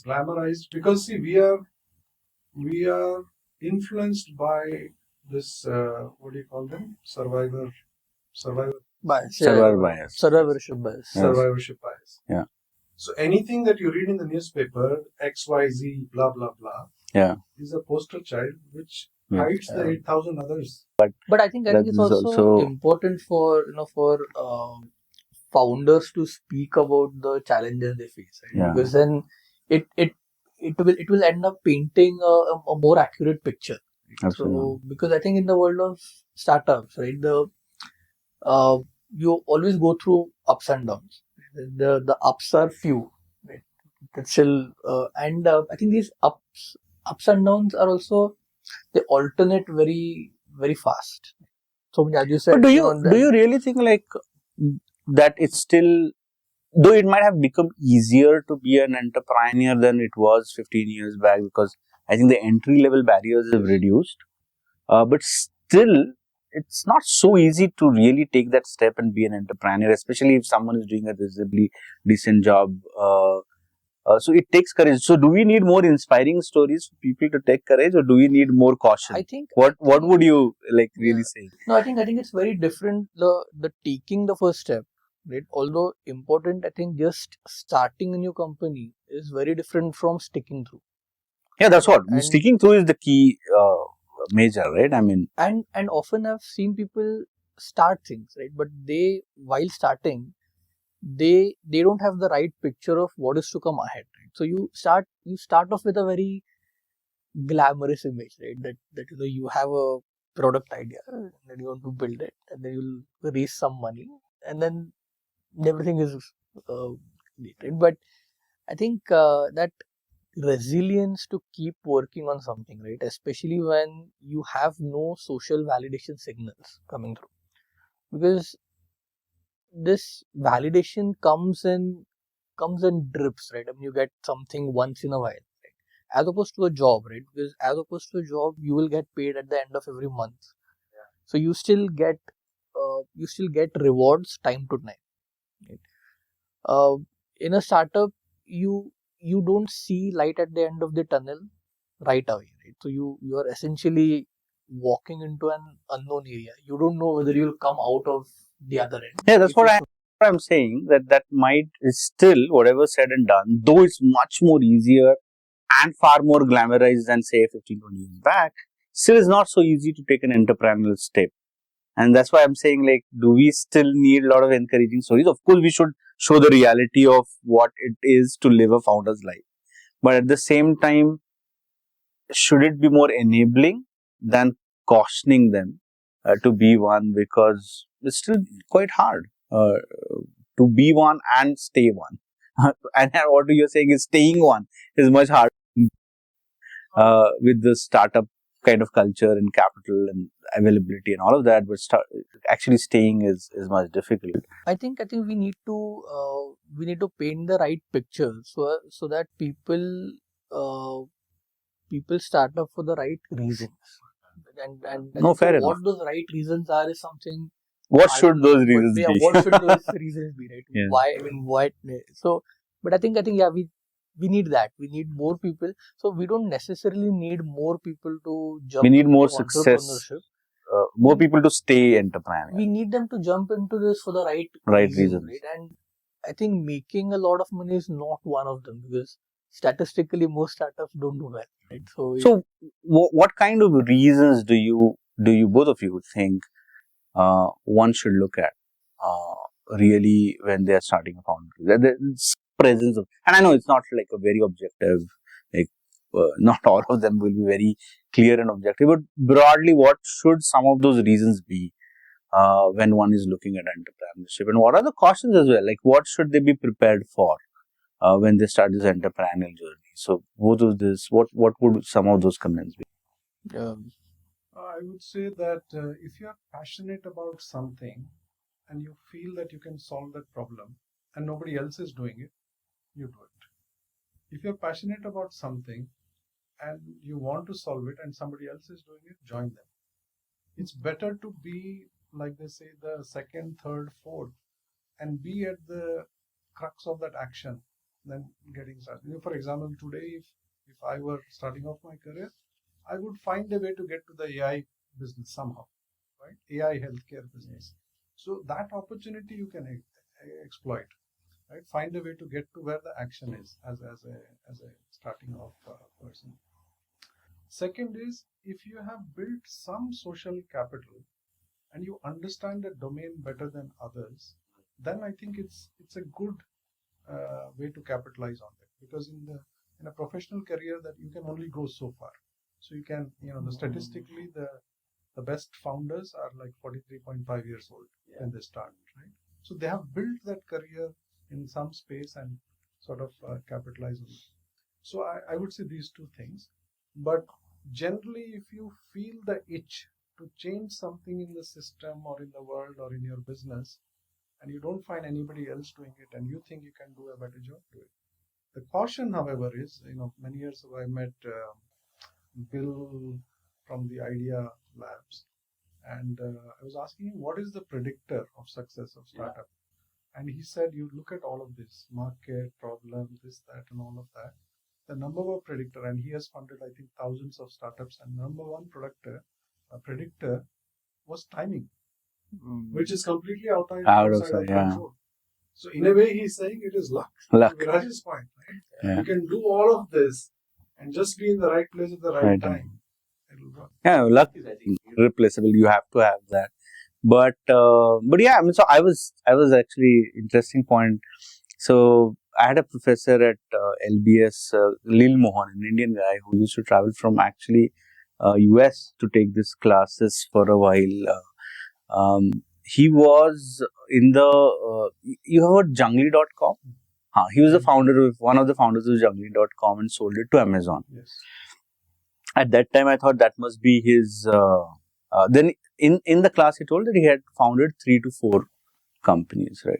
glamorized because see, we are influenced by this, what do you call them? Survivor bias. Survivor bias. Survivorship bias. Yes. Survivorship bias. Yeah. So anything that you read in the newspaper, XYZ, blah, blah, blah, Yeah. is a poster child which hides the 8,000 others. But I think it's also important for founders to speak about the challenges they face, right? Yeah. Because then it will end up painting a more accurate picture. Absolutely. So because I think in the world of startups, right, you always go through ups and downs. The ups are few, right? That's still and I think these ups and downs are also, they alternate very very fast. So as you said, but do you really think like that it's still, though it might have become easier to be an entrepreneur than it was 15 years back, because I think the entry level barriers have reduced, but still it's not so easy to really take that step and be an entrepreneur, especially if someone is doing a reasonably decent job. So it takes courage. So do we need more inspiring stories for people to take courage, or do we need more caution? I think what would you really say? No, I think it's very different. The taking the first step, right? Although important, I think just starting a new company is very different from sticking through. Yeah, that's what sticking through is the key major, right? I mean, and often I've seen people start things, right? But they, while starting, they don't have the right picture of what is to come ahead, right? So you start off with a very glamorous image, right? That you have a product idea and then you want to build it, and then you'll raise some money, and then everything is great, right? But I think that resilience to keep working on something, right? Especially when you have no social validation signals coming through, because this validation comes in drips, right? I mean, you get something once in a while, right? As opposed to a job, right? Because as opposed to a job, you will get paid at the end of every month. Yeah. So you still get rewards time to time, right? In a startup, you don't see light at the end of the tunnel right away, right? So you are essentially walking into an unknown area. You don't know whether you'll come out of the other end. Yeah, that's what I'm saying, that might is still, whatever said and done, though it's much more easier and far more glamorized than say 15-20 years back, still is not so easy to take an entrepreneurial step. And that's why I'm saying, like, do we still need a lot of encouraging stories? Of course, we should show the reality of what it is to live a founder's life. But at the same time, should it be more enabling than cautioning them to be one? Because it's still quite hard to be one and stay one. And what you're saying is staying one is much harder with the startup kind of culture and capital and availability and all of that, but actually staying is much difficult. I think we need to paint the right picture so that people start up for the right reasons. And no, fair enough. What those right reasons are is something. What should those reasons be? What should those reasons be, right? Yeah. Why? I mean, what? So, but I think yeah, we need that. We need more people. So we don't necessarily need more people to jump We need more into success, entrepreneurship. more people to stay entrepreneurial. We need them to jump into this for the right reasons. right? And I think making a lot of money is not one of them, because statistically most startups don't do well, right? So what kind of reasons do you both of you think one should look at really when they are starting a foundry? It's presence of, and I know it's not like a very objective, like not all of them will be very clear and objective, but broadly, what should some of those reasons be when one is looking at entrepreneurship, and what are the cautions as well? Like, what should they be prepared for when they start this entrepreneurial journey? So, both of this, what would some of those comments be? I would say that if you are passionate about something and you feel that you can solve that problem and nobody else is doing it, you do it. If you're passionate about something and you want to solve it and somebody else is doing it, join them. It's better to be, like they say, the second, third, fourth, and be at the crux of that action than getting started. For example, today, if I were starting off my career, I would find a way to get to the AI business somehow, right? AI healthcare business. So that opportunity you can exploit, right? Find a way to get to where the action is as a starting off person. Second is, if you have built some social capital and you understand the domain better than others, then I think it's a good way to capitalize on it, because in a professional career that you can only go so far. So you can, statistically the best founders are like 43.5 years old when they start, right? So they have built that career in some space and sort of capitalize on it. So I would say these two things. But generally, if you feel the itch to change something in the system or in the world or in your business, and you don't find anybody else doing it and you think you can do a better job, do it. The caution, however, is, many years ago I met Bill from the Idea Labs, and I was asking him, what is the predictor of success of startup? And he said, you look at all of this, market, problem, this, that, and all of that. The number one predictor, and he has funded, I think, thousands of startups, and number one predictor was timing, which is completely outside of control. So in a way, he's saying it is luck. Luck. Viraj's point, right? Yeah. You can do all of this and just be in the right place at the right time. It'll work. Yeah, luck is, I think, irreplaceable. You have to have that. But yeah, I mean, so I was actually, interesting point. So I had a professor at LBS, Lil Mohan, an Indian guy who used to travel from actually US to take these classes for a while. He was in the, you have heard Jungly.com? He was one of the founders of Jungly.com and sold it to Amazon. Yes. At that time, I thought that must be his. Then in the class, he told that he had founded 3 to 4 companies, right?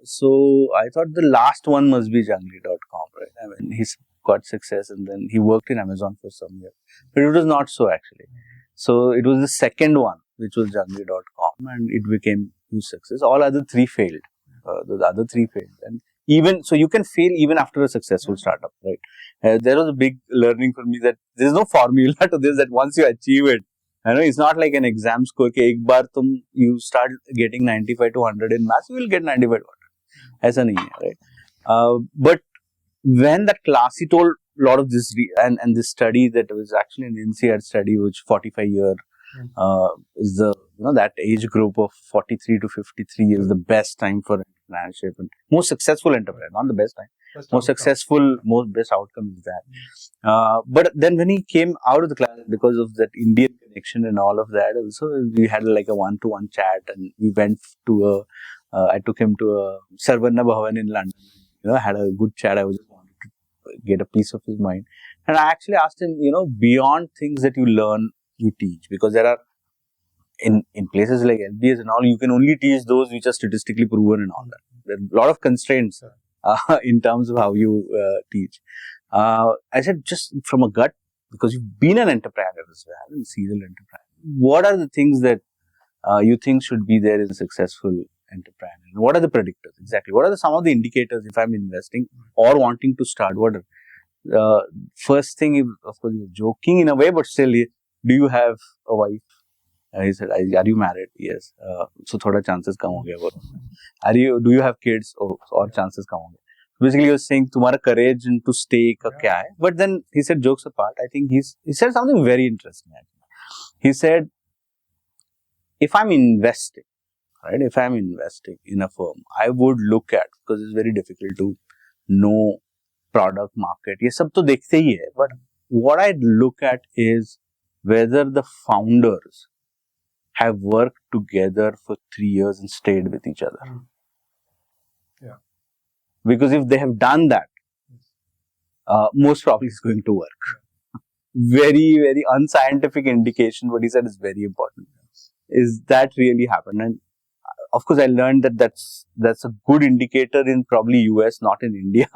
So I thought the last one must be Jungly.com, right? I mean, he's got success and then he worked in Amazon for some years. But it was not so, actually. So it was the second one, which was Jungly.com, and it became huge success. All other 3 failed. The other 3 failed. And even, so you can fail even after a successful startup, right? There was a big learning for me that there's no formula to this, that once you achieve it, I know it's not like an exam score. You start getting 95 to 100 in maths, you will get 95 to 100. Aisa nahi hai, right? But when that class, he told a lot of this, and this study that was actually an NCR study, which 45 year is the, that age group of 43 to 53 is the best time for entrepreneurship, and most successful entrepreneur, not the best time. Most successful, most best outcome is that. But then when he came out of the class, because of that Indian connection and all of that, also we had like a one-to-one chat, and we went to I took him to a Sarvanna Bhavan in London. Had a good chat. I was just wanted to get a piece of his mind, and I actually asked him, beyond things that you learn, you teach, because there are in places like LBS and all, you can only teach those which are statistically proven and all that. There are a lot of constraints in terms of how you teach. I said, just from a gut, because you've been an entrepreneur as well, and serial entrepreneur, what are the things that you think should be there in a successful entrepreneur? What are the predictors exactly? What are some of the indicators if I'm investing or wanting to start? What are first thing, of course, you're joking in a way, but still, do you have a wife? He said, are you married? Yes. So thoda chances kam ho gaya. Do you have kids? Oh, or chances kam ho gaya. Basically, he was saying, तुम्हारा courage to stay का क्या है? But then he said, jokes apart, I think he said something very interesting. Actually. He said, if I'm investing, right? If I'm investing in a firm, I would look at, because it's very difficult to know product market. ये सब तो देखते ही है. But what I look at is whether the founders have worked together for 3 years and stayed with each other. Yeah. Because if they have done that, most probably it's going to work. Very, very unscientific indication, but he said is very important. Is that really happened? And of course, I learned that that's a good indicator in probably US, not in India,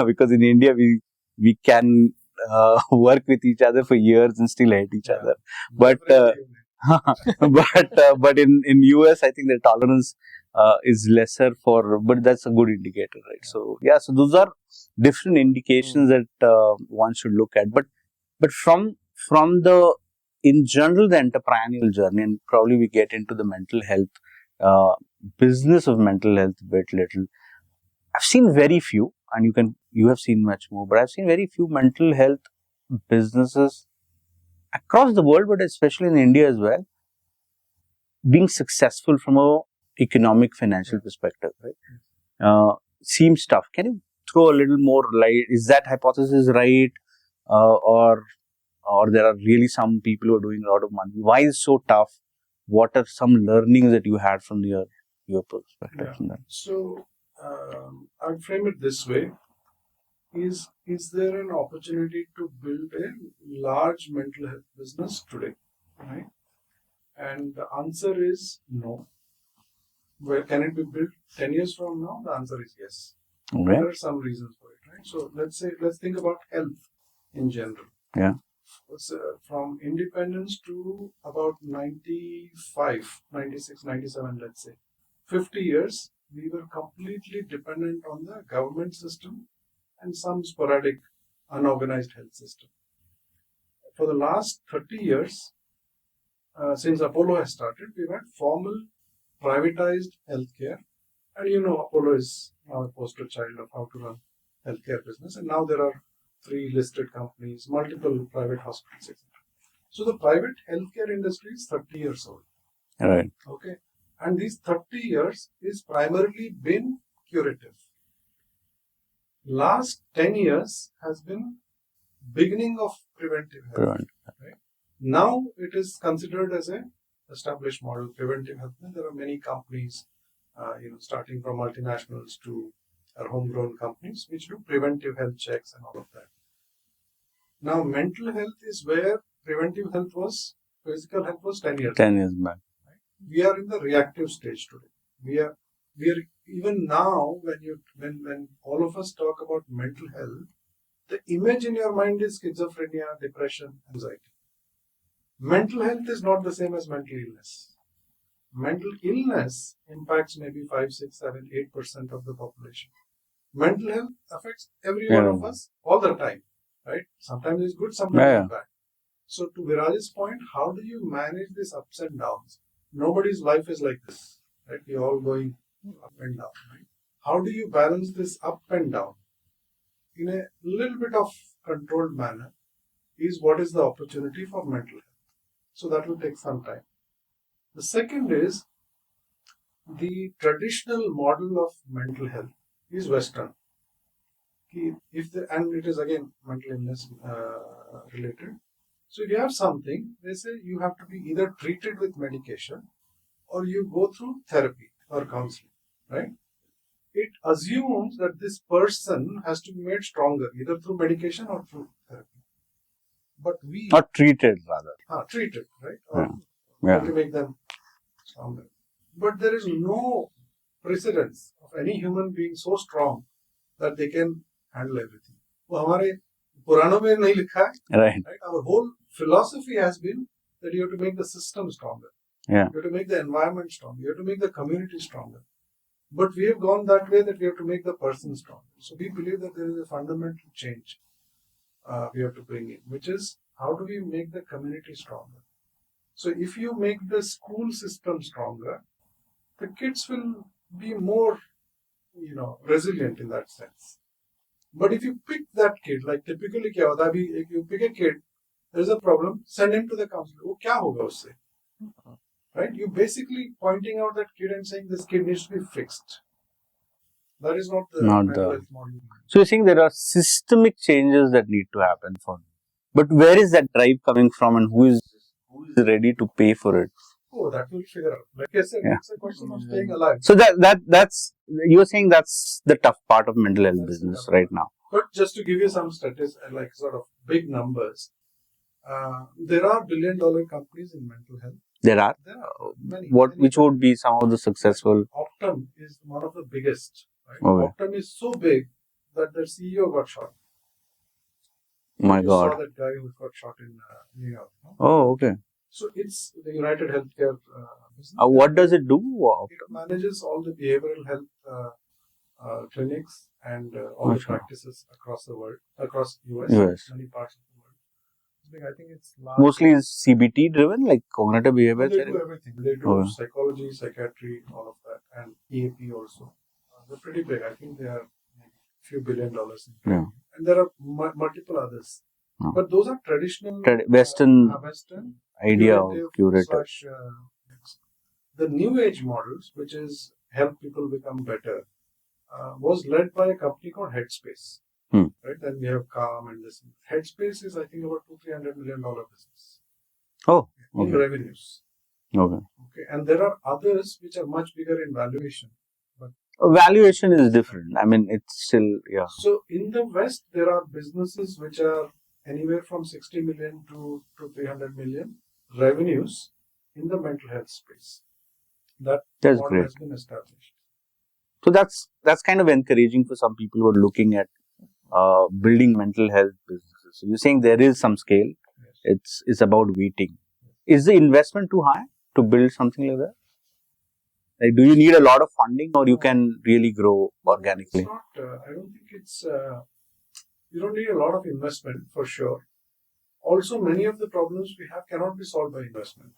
because in India we can work with each other for years and still hate each other. But but in US, I think the tolerance is lesser but that's a good indicator, right? So yeah, so those are different indications that one should look at. But from the in general the entrepreneurial journey, and probably we get into the mental health business of mental health a bit little. I've seen very few, and you have seen much more, but I've seen very few mental health businesses across the world, but especially in India as well, being successful from a economic financial perspective, right? Seems tough. Can you throw a little more light? Is that hypothesis right, or there are really some people who are doing a lot of money? Why is it so tough? What are some learnings that you had from your perspective? Yeah. So I'd frame it this way: is there an opportunity to build a large mental health business today, right? And the answer is no. Where can it be built 10 years from now? The answer is yes. Okay. There are some reasons for it, right? So let's think about health in general. Yeah. From independence to about 95, 96, 97, let's say, 50 years, we were completely dependent on the government system and some sporadic unorganized health system. For the last 30 years, since Apollo has started, we've had formal privatized healthcare. And Apollo is now a poster child of how to run healthcare business. And now there are 3 listed companies, multiple private hospitals, etc. So the private healthcare industry is 30 years old. Right. Okay. And these 30 years is primarily been curative. Last 10 years has been beginning of preventive health. Right? Now it is considered as an established model, preventive health. And there are many companies, starting from multinationals to our homegrown companies, which do preventive health checks and all of that. Now, mental health is where preventive health was, physical health was 10 years 10 years back. Right? We are in the reactive stage today. We are even now when all of us talk about mental health, the image in your mind is schizophrenia, depression, anxiety. Mental health is not the same as mental illness. Mental illness impacts maybe 5, 6, 7, 8% of the population. Mental health affects every one of us all the time, right? Sometimes it's good, sometimes it's bad. So to Viraj's point, how do you manage these ups and downs? Nobody's life is like this, right? We're all going up and down, right? How do you balance this up and down in a little bit of controlled manner is what is the opportunity for mental health. So that will take some time. The second is the traditional model of mental health is Western. And it is again mental illness related. So if you have something, they say you have to be either treated with medication or you go through therapy or counseling, right? It assumes that this person has to be made stronger either through medication or through therapy. But we... Not treated, rather. Treated, right? Or to make them stronger. But there is no precedence of any human being so strong that they can handle everything. वो हमारे पुराणों में नहीं लिखा है. Right. Our whole philosophy has been that you have to make the system stronger. Yeah. You have to make the environment stronger. You have to make the community stronger. But we have gone that way that we have to make the person stronger. So we believe that there is a fundamental change we have to bring in, which is how do we make the community stronger? So if you make the school system stronger, the kids will be more, resilient in that sense. But if you pick that kid, like typically क्या होता है अभी if you pick a kid, there's a problem, send him to the counselor. वो क्या होगा उससे? Right? You basically pointing out that kid and saying this kid needs to be fixed. That is not the mental health model. So you're saying there are systemic changes that need to happen for me. But where is that drive coming from, and who is ready to pay for it? Oh, that we'll figure out. Like I said, it's a question of staying alive. So that's you're saying that's the tough part of mental health business right now. But just to give you some statistics, like sort of big numbers, there are billion-dollar companies in mental health. There are many. Which would be some of the successful? Optum is one of the biggest. Right? Okay. Optum is so big that their CEO got shot. My you God. Saw that guy who got shot in New York. No? Oh, okay. So it's the United Healthcare business. What does it do? It manages all the behavioral health clinics and all the practices across the world, across US. Many parts of the world. I think it's mostly is CBT driven, like cognitive behavior. They do everything. They do psychology, psychiatry, all of that, and EAP also. They're pretty big. I think they are a few $1 billion. And there are multiple others. But those are traditional Western idea of curative. The new age models, which is help people become better, was led by a company called Headspace. Right? Then we have Calm and this. Headspace is, I think, about $200-300 million business. Oh, in revenues. Okay. And there are others which are much bigger in valuation. But valuation is different. I mean, it's still So in the West, there are businesses which are anywhere from 60 million to 300 million revenues in the mental health space. That's model great. Has been established. So that's kind of encouraging for some people who are looking at building mental health businesses. So you're saying there is some scale. Yes. It's about waiting. Is the investment too high to build something like that? Like, do you need a lot of funding, or you can really grow organically? It's not. I don't think it's. You don't need a lot of investment for sure. Also, many of the problems we have cannot be solved by investment.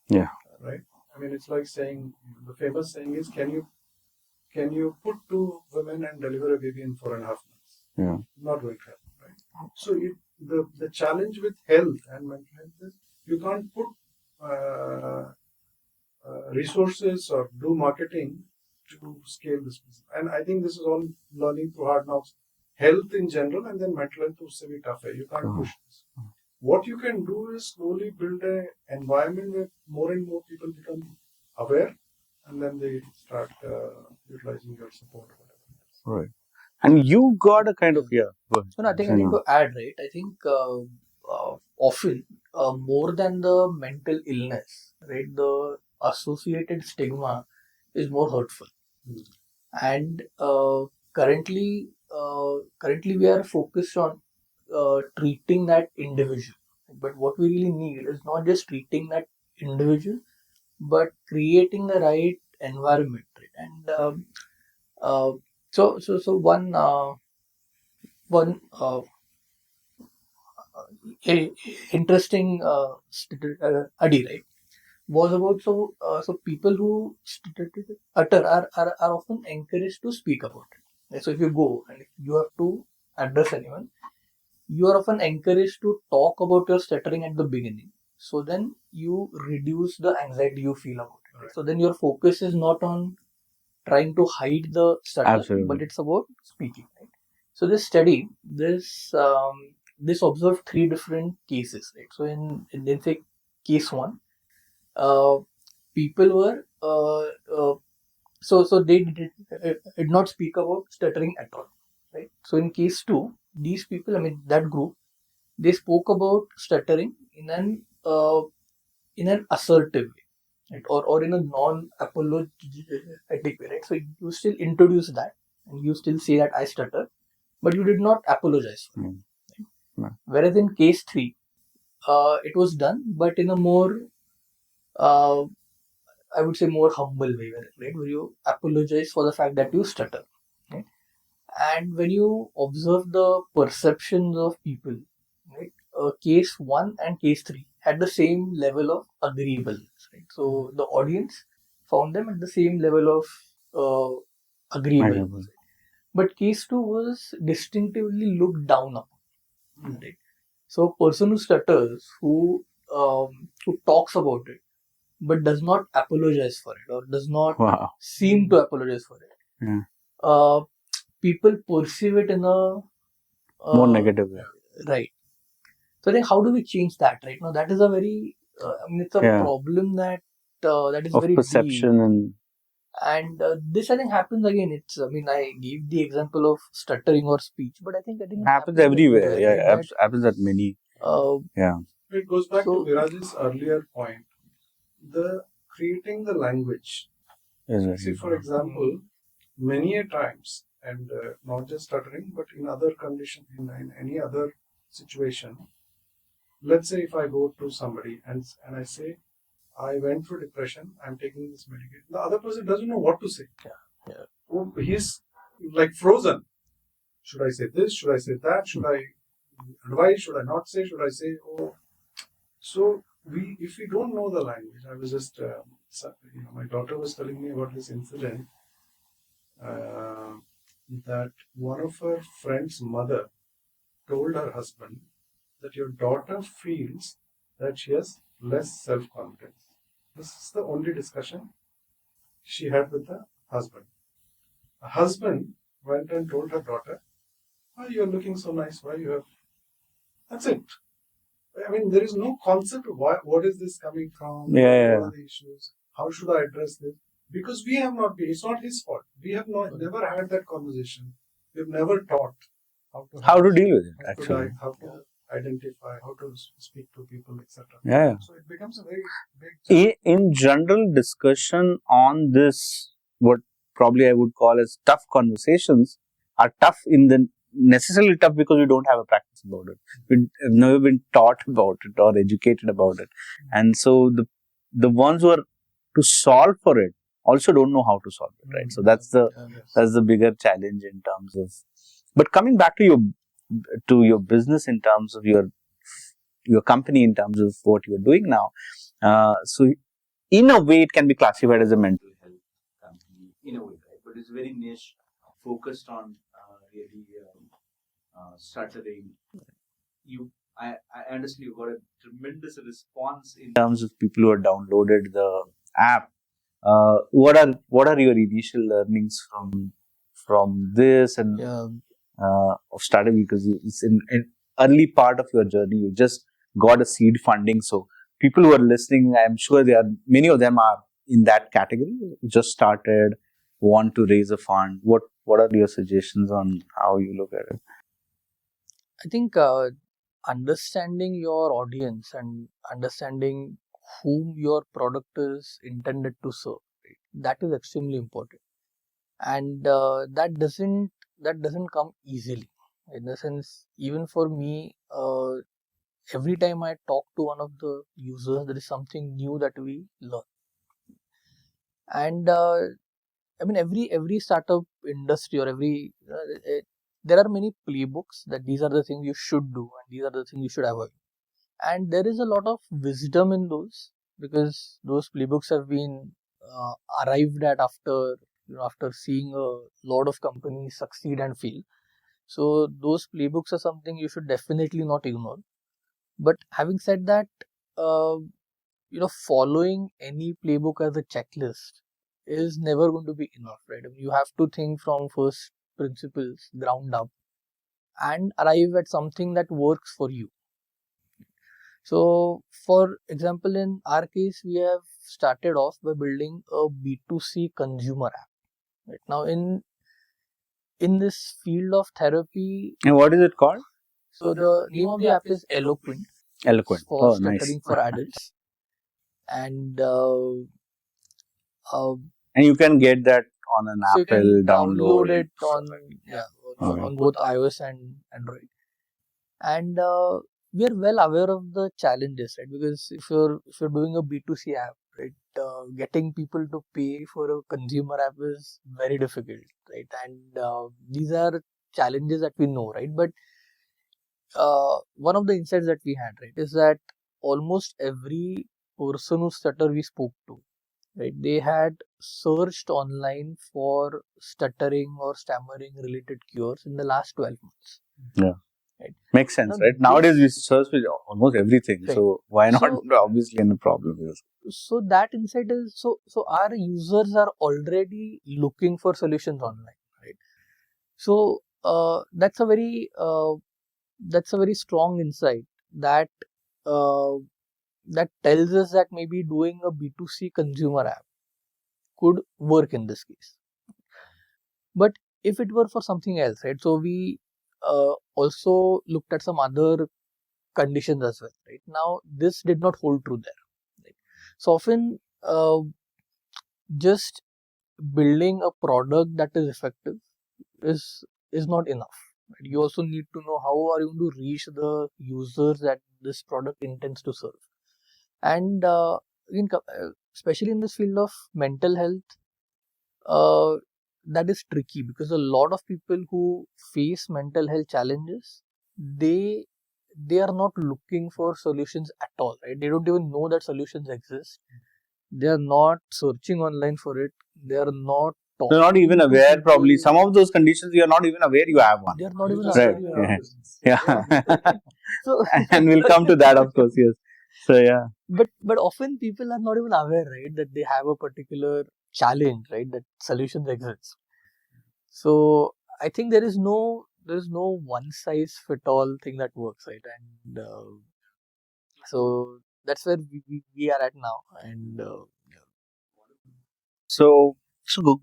Yeah. Right. I mean, it's like saying, the famous saying is, can you put 2 women and deliver a baby in 4.5 months? Yeah. Not going to happen, right? So the challenge with health and mental health is you can't put resources or do marketing to scale this business. And I think this is all learning through hard knocks. Health in general and then mental health is very tough. You can't push this. What you can do is slowly build an environment where more and more people become aware, and then they start utilizing your support or whatever. Right. And you got a kind of So I think to add, right? I think often more than the mental illness, right? The associated stigma is more hurtful. And currently we are focused on treating that individual. But what we really need is not just treating that individual, but creating the right environment. Right? And so one interesting study, right, was about so people who utter are often encouraged to speak about it. So if you go and if you have to address anyone, you are often encouraged to talk about your stuttering at the beginning. So then you reduce the anxiety you feel about it. Right? So then your focus is not on trying to hide the stutter, but it's about speaking. Right? So this study, this observed 3 different cases. Right? So in say case 1, people were so they did not speak about stuttering at all, right? So in case 2, these people, I mean that group, they spoke about stuttering in an assertive way, right? Or in a non-apologetic way, right? So you still introduce that and you still say that I stutter, but you did not apologize for it. Right? Whereas in case 3, it was done, but in a more I would say, more humble way, right? Where you apologize for the fact that you stutter. Right? And when you observe the perceptions of people, right, case 1 and case 3 had the same level of agreeableness, right? So the audience found them at the same level of agreeableness. But case 2 was distinctively looked down upon, right? So a person who stutters, who talks about it, but does not apologize for it, or does not seem to apologize for it. Yeah. People perceive it in a More negative way. Right. So then, how do we change that? Right now, that is a very, it's a problem that is of very perception deep. And this, I think, happens again. It's, I gave the example of stuttering or speech, but I think it happens everywhere. Yeah, happens at many. It goes back to Viraj's earlier point. The creating the language. See, for example, many a times, and not just stuttering, but in other conditions, in any other situation. Let's say if I go to somebody and I say, I went through depression, I'm taking this medication. The other person doesn't know what to say. He's like frozen. Should I say this? Should I say that? Should I advise? Should I not say? Should I say, oh? So if we don't know the language, I was just, my daughter was telling me about this incident that one of her friend's mother told her husband that your daughter feels that she has less self-confidence. This is the only discussion she had with the husband. The husband went and told her daughter, why you are looking so nice, why you have... That's it. There is no concept of what is this coming from, what are the issues, how should I address this? Because we have not been, it's not his fault. We have never had that conversation. We've never taught how to deal with it, actually. How to identify, how to speak to people, etc. So it becomes a very big challenge. In general, discussion on this, what probably I would call as tough conversations, are tough necessarily tough because we don't have a practice about it. We've never been taught about it or educated about it. And so the ones who are to solve for it also don't know how to solve it, right? So that's the bigger challenge in terms of. But coming back to your business in terms of your company, in terms of what you are doing now, so in a way it can be classified as a mental health company in a way, right? But it's very niche, focused on really stuttering. I understand you got a tremendous response in terms of people who have downloaded the app. What are your initial learnings from this and of starting, because it's in early part of your journey, you just got a seed funding. So people who are listening, I'm sure many of them are in that category, just started, want to raise a fund. What are your suggestions on how you look at it? I think understanding your audience and understanding whom your product is intended to serve, right? That is extremely important, and that doesn't come easily. In the sense, even for me, every time I talk to one of the users, there is something new that we learn. And every startup industry, or there are many playbooks that these are the things you should do and these are the things you should avoid. And there is a lot of wisdom in those, because those playbooks have been arrived at after seeing a lot of companies succeed and fail. So those playbooks are something you should definitely not ignore. But having said that, uh, following any playbook as a checklist is never going to be enough, right? You have to think from first principles, ground up, and arrive at something that works for you. So, for example, in our case, we have started off by building a B2C consumer app. Right now, in this field of therapy. And what is it called? So the name of the app is Eloquent. Eloquent. For stuttering for adults. And you can get that on an so Apple, you can download it on both iOS and Android. And we are well aware of the challenges, right? Because if you're doing a B2C app, right? Getting people to pay for a consumer app is very difficult, right? And these are challenges that we know, right? But one of the insights that we had, right, is that almost every person who stutter we spoke to, right, they had searched online for stuttering or stammering related cures in the last 12 months. Yeah. Right. Makes sense, Now right? Nowadays we search for almost everything. Right. So why not? So- Obviously, any problem is. So that insight is so our users are already looking for solutions online, right? So that's a very strong insight that uh, that tells us that maybe doing a B2C consumer app could work in this case. But if it were for something else, right? So we also looked at some other conditions as well, right? Now this did not hold true there. Right? So often just building a product that is effective is not enough. Right? You also need to know how are you going to reach the users that this product intends to serve. And especially in this field of mental health, that is tricky because a lot of people who face mental health challenges, they are not looking for solutions at all, right? They don't even know that solutions exist. They are not searching online for it. They are not talking. They're not even to aware. people. Probably some of those conditions you are not even aware you have one. They are not even Just aware. Right. study our Yeah. business. Yeah. So And we'll come to that, of course. Yes. So yeah. but often people are not even aware, right, that they have a particular challenge, right, that solutions exist. So I think there is no one size fit all thing that works, right? And so that's where we are at now. And So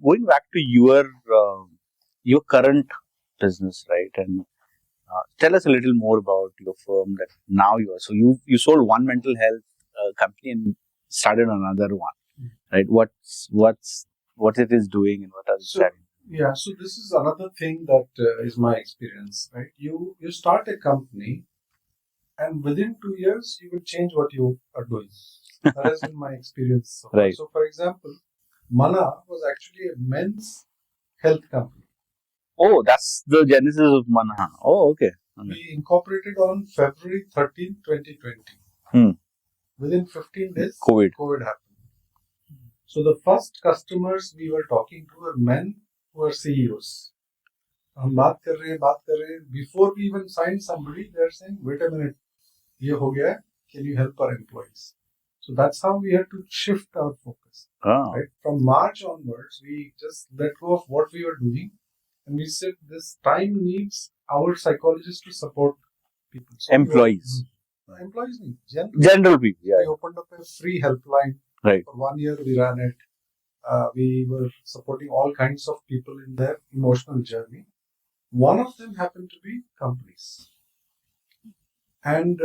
going back to your current business, right? And tell us a little more about your firm that now you are. So you sold one mental health company and started another one, right? What it is doing and what are the So, challenges? yeah, so this is another thing that is my experience, right? You start a company, and within 2 years you will change what you are doing. That has been my experience so far. Right. So, for example, Manah was actually a men's health company. Oh, that's the genesis of Manah. Oh, okay. We incorporated on February 13, 2020. Hmm. Within 15 days, COVID. happened. So the first customers we were talking to were men who were CEOs. हम बात कर रहे हैं. Before we even signed somebody, they are saying, wait a minute, ये हो गया, can you help our employees? So that's how we had to shift our focus. Oh. Right? From March onwards, we just let go of what we were doing, and we said this time needs our psychologists to support people. So Employees. Employees need General people. We Yeah. opened up a free helpline. Right. For 1 year, we ran it. We were supporting all kinds of people in their emotional journey. One of them happened to be companies. And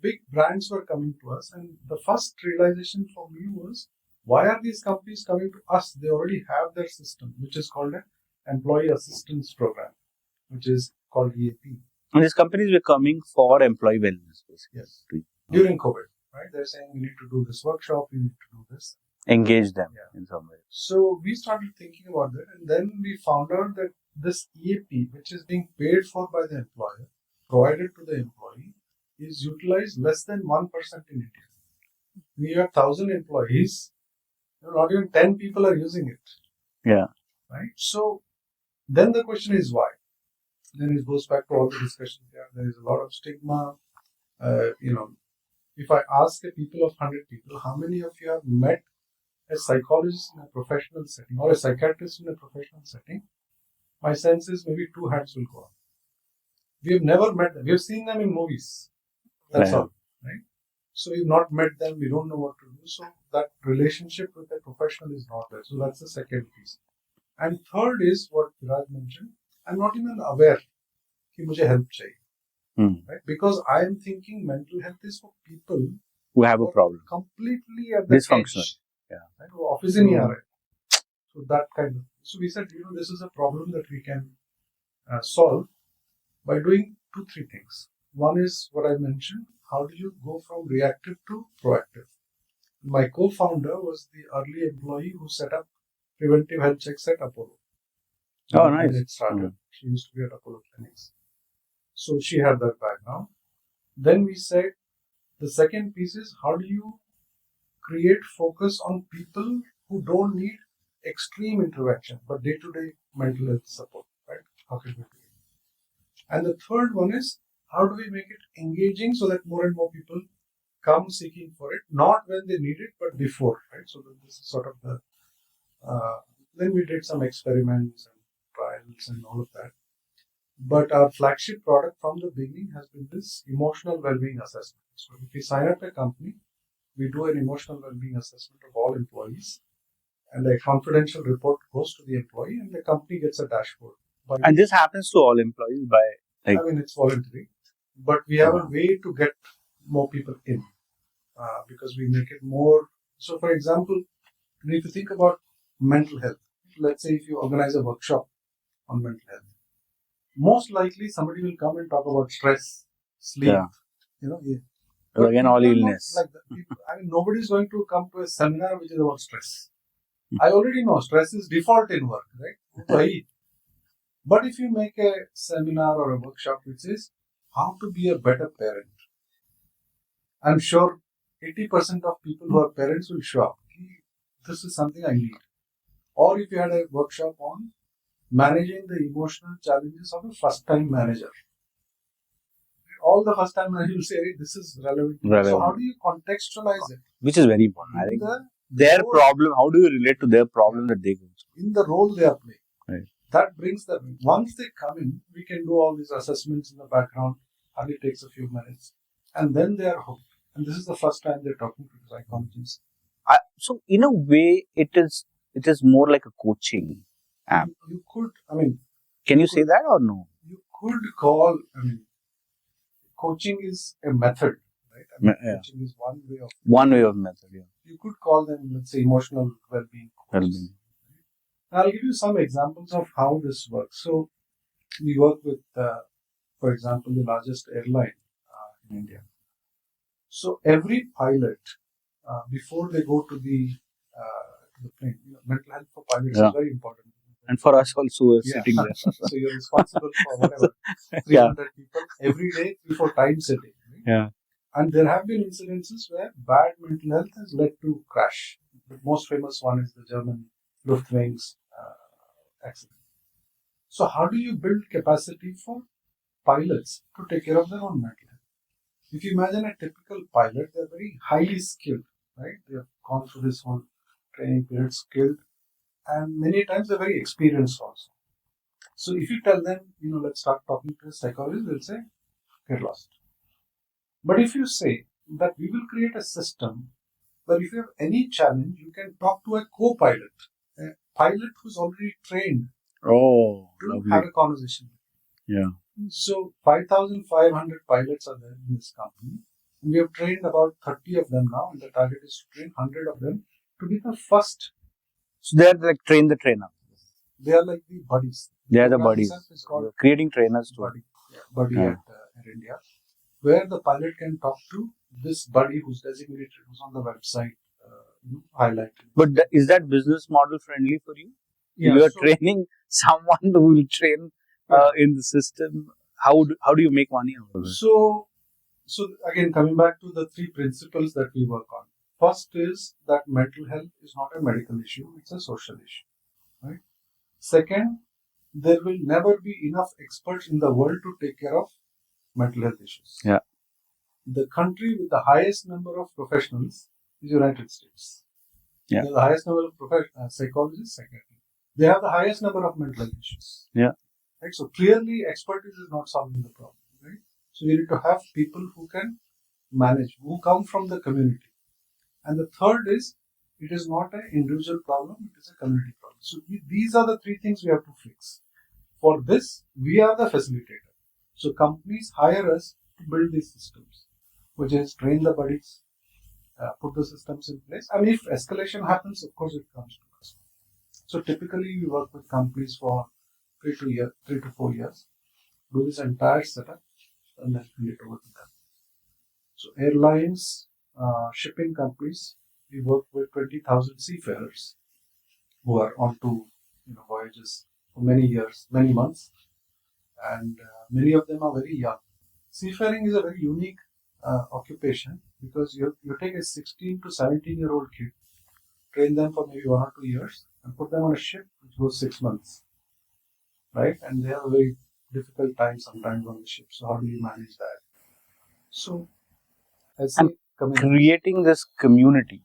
big brands were coming to us. And the first realization for me was, why are these companies coming to us? They already have their system, which is called an Employee Assistance Program, which is called EAP. And these companies were coming for employee wellness, basically. Yes. During COVID, right? They're saying, we need to do this workshop, we need to do this. Engage them in some way. So we started thinking about that, and then we found out that this EAP, which is being paid for by the employer, provided to the employee, is utilized less than 1% in India. We have 1,000 employees, not even 10 people are using it. Yeah. Right? So then the question is why? Then it goes back to all the discussions here. There is a lot of stigma. If I ask a people of 100 people, how many of you have met a psychologist in a professional setting or a psychiatrist in a professional setting? My sense is maybe 2 hands will go up. We have never met them. We have seen them in movies. That's all. Right? So we've not met them. We don't know what to do. So that relationship with a professional is not there. So that's the second piece. And third is what Viraj mentioned. I'm not even aware कि मुझे help चाहिए. Right? Because I am thinking mental health is for people who have a problem. Completely at the Dysfunctional. edge. Yeah. Right? वो office ही नहीं आ रहे. So that kind of. So we said, this is a problem that we can solve by doing 2-3 things. One is what I mentioned. How do you go from reactive to proactive? My co-founder was the early employee who set up preventive health checks at Apollo. Oh, When nice. it started. She used to be at Apollo clinics. So she had that background. Then we said the second piece is how do you create focus on people who don't need extreme intervention but day-to-day mental health support, right? How can we do it? And the third one is how do we make it engaging so that more and more people come seeking for it, not when they need it, but before, right? So that this is sort of the. Then we did some experiments and trials and all of that. But our flagship product from the beginning has been this emotional well-being assessment. So if we sign up a company, we do an emotional well-being assessment of all employees, and a confidential report goes to the employee, and the company gets a dashboard. And this happens to all employees by like. I mean, it's voluntary, but we have a way to get more people in because we make it more. So, for example, if you think about mental health, let's say if you organize a workshop on mental health, most likely somebody will come and talk about stress, sleep, you know. But again, all illness. Like I mean, nobody's going to come to a seminar which is about stress. I already know stress is default in work, right? But if you make a seminar or a workshop which is how to be a better parent, I'm sure 80% of people who are parents will show up. This is something I need. Or if you had a workshop on managing the emotional challenges of a first-time manager, all the first-time managers will say, hey, this is relevant. So how do you contextualize it? Which is very important. I think their problem, how do you relate to their problem that they go through? In the role they are playing. Right. That brings them in. Once they come in, we can do all these assessments in the background. Hardly takes a few minutes. And then they are hooked. And this is the first time they're talking to psychologists. So in a way, it is more like a coaching app. You could, I mean. Can you say that or no? You could call, I mean, coaching is a method, right? I mean, coaching is one way of method, yeah. You could call them, let's say, emotional well-being coaches. I'll give you some examples of how this works. So, we work with, for example, the largest airline in India. So, every pilot, before they go to the plane, mental health for pilots is very important. And for us also, sitting there. So, you're responsible for whatever, 300 people every day, 3-4 times a day. Right? Yeah. And there have been incidences where bad mental health has led to crash. The most famous one is the German Luftwings accident. So how do you build capacity for pilots to take care of their own mental health? If you imagine a typical pilot, they're very highly skilled, right? They have gone through this whole training period, skilled, and many times they're very experienced also. So if you tell them, let's start talking to a psychologist, they'll say, get lost. But if you say that we will create a system where if you have any challenge, you can talk to a co-pilot, a pilot who's already trained to have a conversation. Yeah. So 5,500 pilots are there in this company. And we have trained about 30 of them now, and the target is to train 100 of them to be the first. So they're like train the trainer. They are like the buddies. They are the buddies. Is called creating trainers to buddy at Air India, where the pilot can talk to this buddy who's designated, who's on the website, highlighted. But is that business model friendly for you? Yeah, you are training someone who will train in the system. How do you make money out of it? So again, coming back to the 3 principles that we work on. First is that mental health is not a medical issue; it's a social issue, right? Second, there will never be enough experts in the world to take care of mental health issues. Yeah. The country with the highest number of professionals is United States. Yeah. They have the highest number of psychologists, psychiatrists. They have the highest number of mental health issues. Yeah. Right. So clearly, expertise is not solving the problem. Right. So you need to have people who can manage, who come from the community. And the third is, it is not an individual problem; it is a community problem. So these are the 3 things we have to fix. For this, we are the facilitator. So companies hire us to build these systems, which is train the buddies, put the systems in place. And if escalation happens, of course, it comes to us. So typically, we work with companies for 3 to 4 years, do this entire setup, and then hand it over to them. So airlines, shipping companies, we work with 20,000 seafarers who are on to voyages for many years, many months, and many of them are very young. Seafaring is a very unique occupation because you take a 16 to 17-year-old kid, train them for maybe 1 or 2 years, and put them on a ship which goes 6 months, right? And they have a very difficult time sometimes on the ship. So how do you manage that? So as And creating this community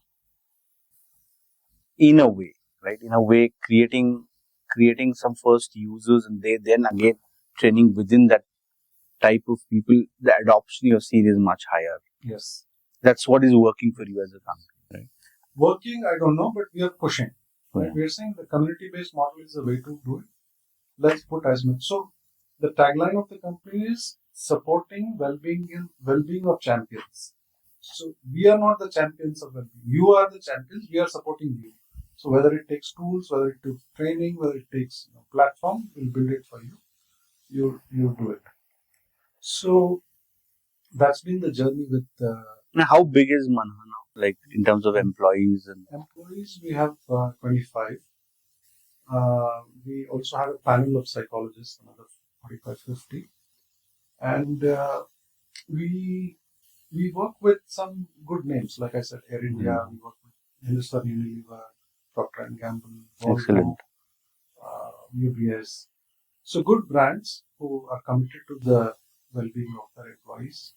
in a way, right? In a way, creating some first users, and they then again training within that type of people. The adoption you've seen is much higher. Yes, that's what is working for you as a company, right? Working, I don't know, but we are pushing. Right? Yeah. We are saying the community-based model is the way to do it. Let's put as much. So the tagline of the company is supporting well-being of champions. So we are not the champions of well-being. You are the champions. We are supporting you. So whether it takes tools, whether it takes training, whether it takes platform, we'll build it for you. You do it. So that's been the journey with. Now, how big is Manah now? Like in terms of employees and employees, we have 25. We also have a panel of psychologists, another 45, 50. And we work with some good names, like I said, Air India. We work with Hindustan Unilever, Procter and Gamble, Volvo, excellent. UBS. So good brands who are committed to the well-being of their employees.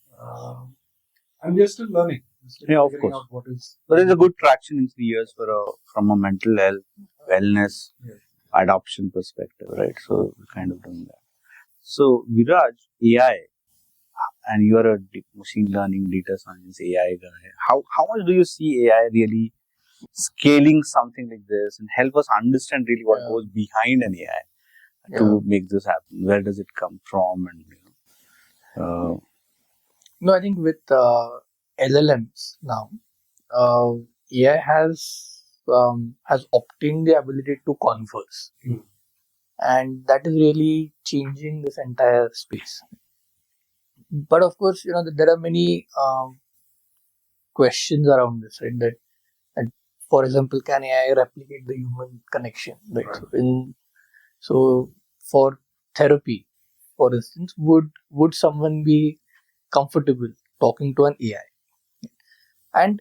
And we are still learning. Yeah, of course. Out what is. But there's a good traction in 3 years from a mental health, wellness, adoption perspective, right? So we're kind of doing that. So Viraj, AI, and you are a machine learning, data science, AI guy. How much do you see AI really scaling something like this, and help us understand really what goes behind an AI to make this happen? Where does it come from? And No, I think with LLMs now, AI has obtained the ability to converse, and that is really changing this entire space. But of course, there are many questions around this, right? That, for example, can AI replicate the human connection, right? So for therapy, for instance, would someone be comfortable talking to an AI? And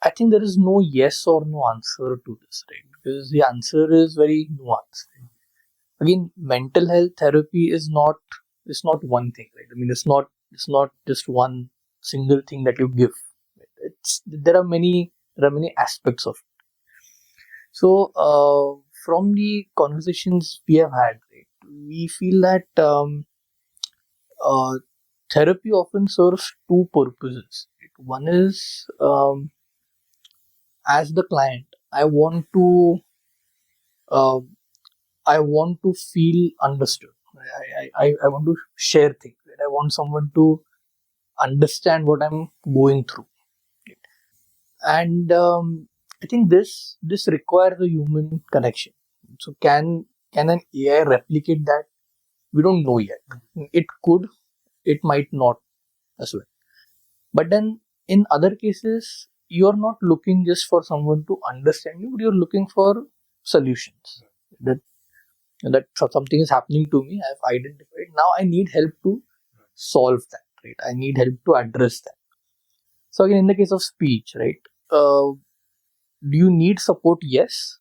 I think there is no yes or no answer to this, right? Because the answer is very nuanced. Right? Again, mental health therapy is not one thing, right? I mean, it's not just one single thing that you give. Right? There are many aspects of it. So from the conversations we have had, right, we feel that uh, therapy often serves two purposes. Right? One is as the client, uh, I want to feel understood. I want to share things. Right? I want someone to understand what I'm going through. Right? And I think this requires a human connection. So can an AI replicate that? We don't know yet. It could, it might not as well. But then in other cases, you're not looking just for someone to understand you, but you're looking for solutions. That something is happening to me, I've identified. Now I need help to solve that, right? I need help to address that. So again, in the case of speech, right? Do you need support? Yes.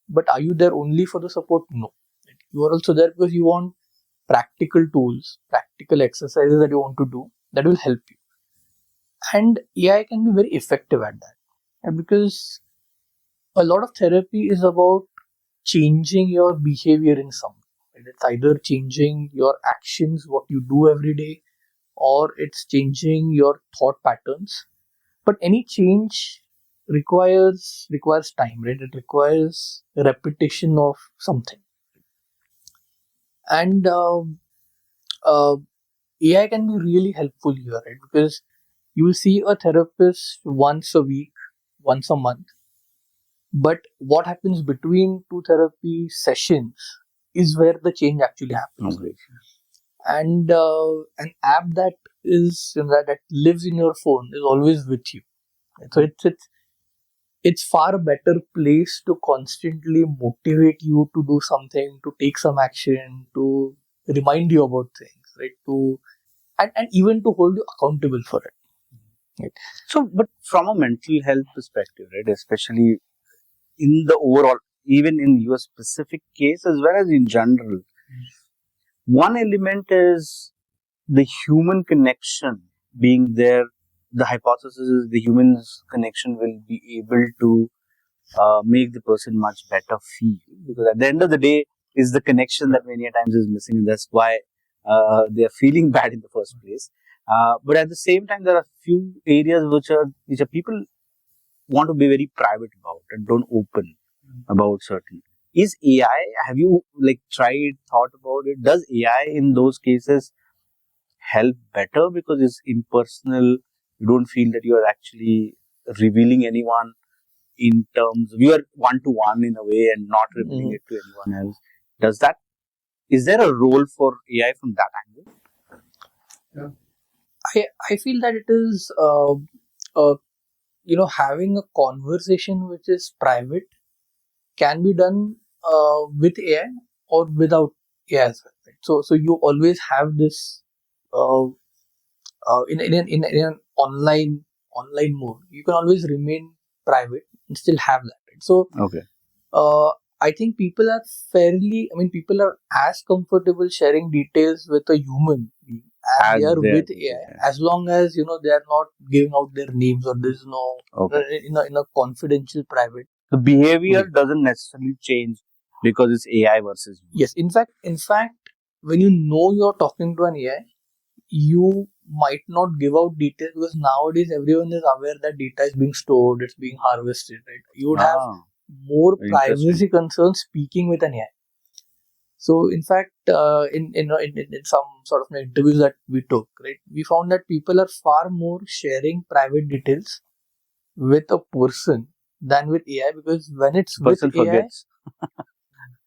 But are you there only for the support? No. Right? You are also there because you want practical tools, practical exercises that you want to do that will help you. And AI can be very effective at that. And because a lot of therapy is about changing your behavior in some way. Right? It's either changing your actions, what you do every day, or it's changing your thought patterns. But any change requires time, right? It requires repetition of something. And uh, AI can be really helpful here, right? Because you will see a therapist once a week, once a month. But what happens between two therapy sessions is where the change actually happens. Okay. And an app that is that lives in your phone is always with you. So it's far better place to constantly motivate you to do something, to take some action, to remind you about things, right? And even to hold you accountable for it. Right? So, but from a mental health perspective, right, especially in the overall, even in your specific case as well as in general, one element is the human connection being there. The hypothesis is the human's connection will be able to make the person much better feel, because at the end of the day is the connection that many a times is missing, and that's why they are feeling bad in the first place. But at the same time, there are few areas which are people want to be very private about and don't open about certain. Is AI, have you like thought about it? Does AI in those cases help better because it's impersonal? You don't feel that you are actually revealing anyone in terms of, you are one to one in a way and not revealing it to anyone else. Is there a role for AI from that angle? I feel that it is having a conversation which is private can be done with AI or without AI as well. Right? So you always have this uh, in an online mode. You can always remain private and still have that. Right? So Okay. uh, I think people are people are as comfortable sharing details with a human being as As they are there. with AI, as long as they are not giving out their names, or there's no Okay. in a confidential private. The behavior Right. doesn't necessarily change because it's AI versus human. Yes, in fact, when you know you're talking to an AI, you might not give out details because nowadays everyone is aware that data is being stored, it's being harvested, right? You would have more Very privacy interesting. concerns speaking with an AI. So, in fact, in some sort of interviews that we took, right, we found that people are far more sharing private details with a person than with AI, because when it's with Person AI, forgets,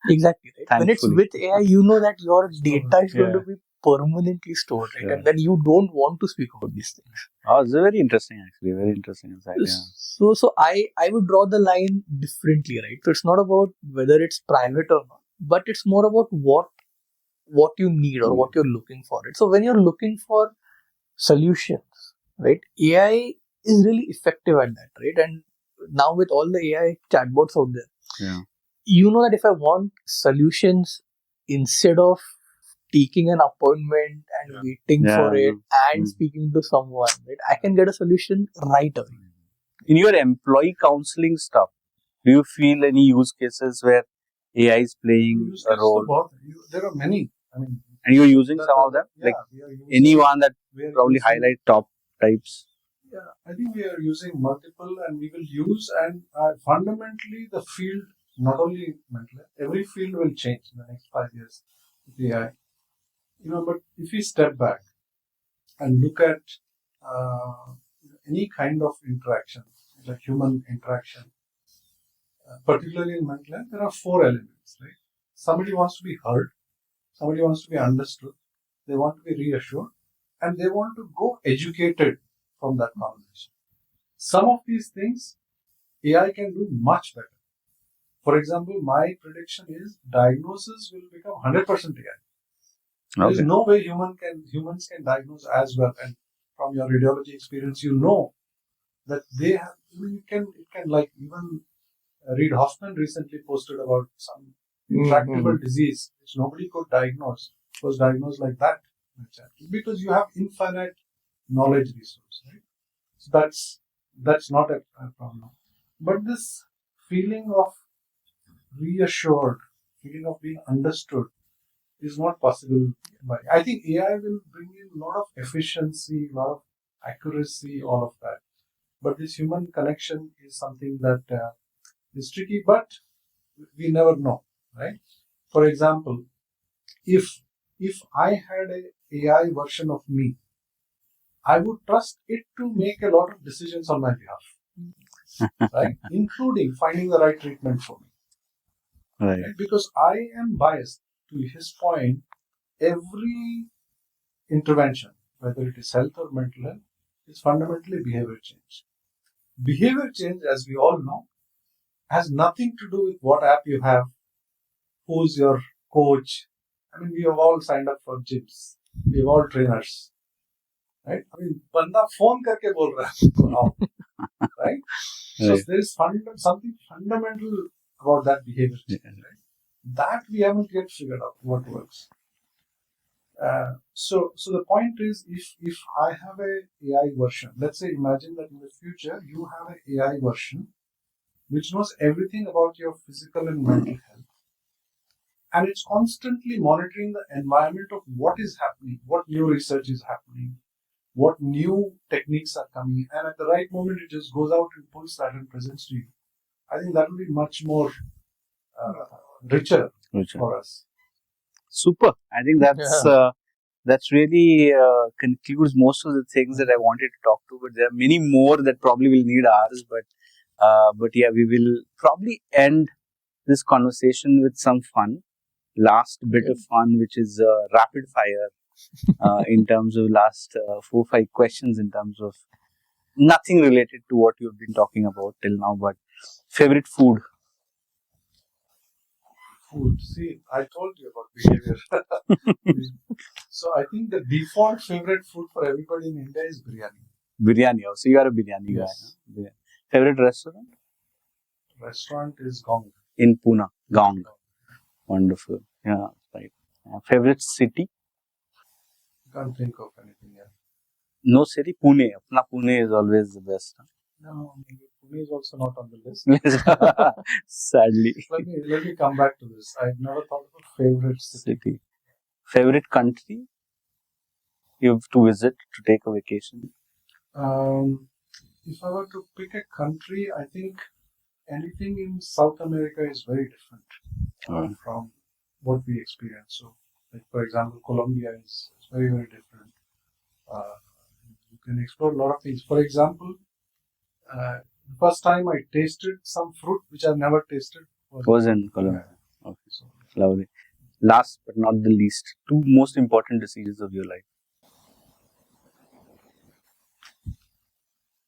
exactly, right? When it's thankfully. with AI, you know that your data is going to be permanently stored, right? And then you don't want to speak about these things. Oh, it's very interesting actually. Very interesting insight. Yeah. So I would draw the line differently, right? So it's not about whether it's private or not, but it's more about what you need or what you're looking for. Right? So when you're looking for solutions, right, AI is really effective at that, right? And now with all the AI chatbots out there, Yeah. you know that if I want solutions, instead of taking an appointment and waiting for it and speaking to someone, right, I can get a solution right away. In your employee counseling stuff, do you feel any use cases where AI is playing a role? There are many. And you're using some of them? Like anyone that probably highlight top types? Yeah, I think we are using multiple, and we will use, and fundamentally the field, not only mental health, every field will change in the next 5 years with AI. But if we step back and look at any kind of interaction, like human interaction, particularly in mental health, there are four elements, right? Somebody wants to be heard, somebody wants to be understood, they want to be reassured, and they want to go educated from that conversation. Some of these things AI can do much better. For example, my prediction is diagnosis will become 100% AI. There is no way humans can diagnose as well. And from your radiology experience, you know that they have. It can like even Reid Hoffman recently posted about some intractable disease which nobody could diagnose. Was diagnosed like that because you have infinite knowledge resource, right? So that's not a problem. But this feeling of reassured, feeling of being understood is not possible. I think AI will bring in a lot of efficiency, a lot of accuracy, all of that. But this human connection is something that is tricky, but we never know, right? For example, if I had a AI version of me, I would trust it to make a lot of decisions on my behalf, right? Including finding the right treatment for me. Right. Because I am biased. To his point, every intervention, whether it is health or mental health, is fundamentally behavior change. behavior change, as we all know, has nothing to do with what app you have, who's your coach. I mean, we have all signed up for gyms. We have all trainers, right? I mean, banda phone karke bol raha hai, now, right? So Right. there is something fundamental about that behavior change, right? That we haven't yet figured out what works. So the point is, if I have a AI version, let's say, imagine that in the future you have an AI version which knows everything about your physical and mental health, and it's constantly monitoring the environment of what is happening, what new research is happening, what new techniques are coming, and at the right moment it just goes out and pulls that and presents to you. I think that will be much more richer for us. Super. I think that's really concludes most of the things that I wanted to talk to. But there are many more that probably will need ours. But yeah, we will probably end this conversation with some fun. Last bit of fun, which is rapid fire in terms of last 4-5 questions in terms of nothing related to what you've been talking about till now, but favorite food. Food. See, I told you about behavior. So I think the default favorite food for everybody in India is biryani. Biryani. So you are a biryani guy. Huh? Favorite restaurant? Restaurant is Gong. In Pune. Gong. Wonderful. Yeah, right. Favorite city? Can't think of anything else. No city? Pune. Apna Pune is always the best. Huh? No, Pune is also not on the list. Sadly. Let me come back to this. I've never thought of a favorite city. Favorite country you have to visit to take a vacation? If I were to pick a country, I think anything in South America is very different from what we experience. So, like for example, Colombia is very, very different. You can explore a lot of things. For example, the first time I tasted some fruit which I've never tasted was in Colombia. Okay, so lovely. Last but not the least, 2 most important decisions of your life.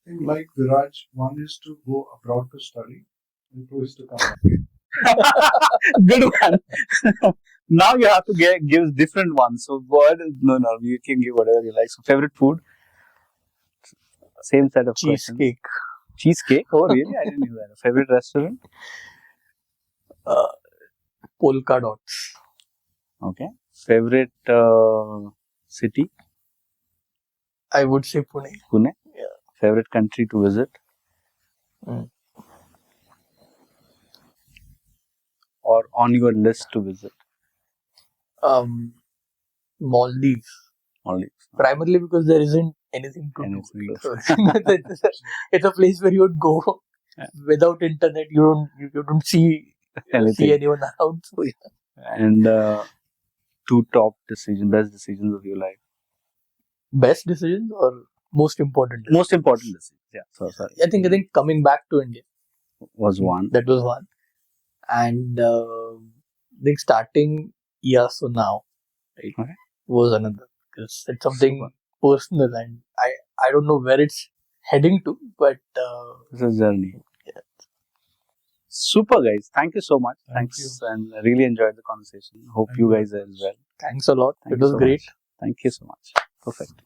I think, like Viraj, one is to go abroad to study, and 2 is to come back. Good one. Now you have to give different ones. So no, you can give whatever you like. So favorite food? Same set of Cheesecake. questions. Cheesecake? Oh really? I didn't know that. Favorite restaurant? Polka dots. Okay. Favorite city? I would say Pune. Pune. Yeah. Favorite country to visit? Or on your list to visit? Maldives. Maldives. Primarily because there isn't anything to do. So it's a place where you would go without internet. You don't see anyone around. So yeah. And 2 top best decisions of your life. Best decisions or most important decisions? Most important decisions. Yeah. So sorry. I think coming back to India was one. That was one, and I think starting Iyaso now, right, was another, because it's something personal, and I don't know where it's heading to, but it's a journey. Yeah. Super guys, thank you so much. Thanks, and I really enjoyed the conversation. Hope you guys as well. Thanks a lot. It was great. Thank you so much. Perfect.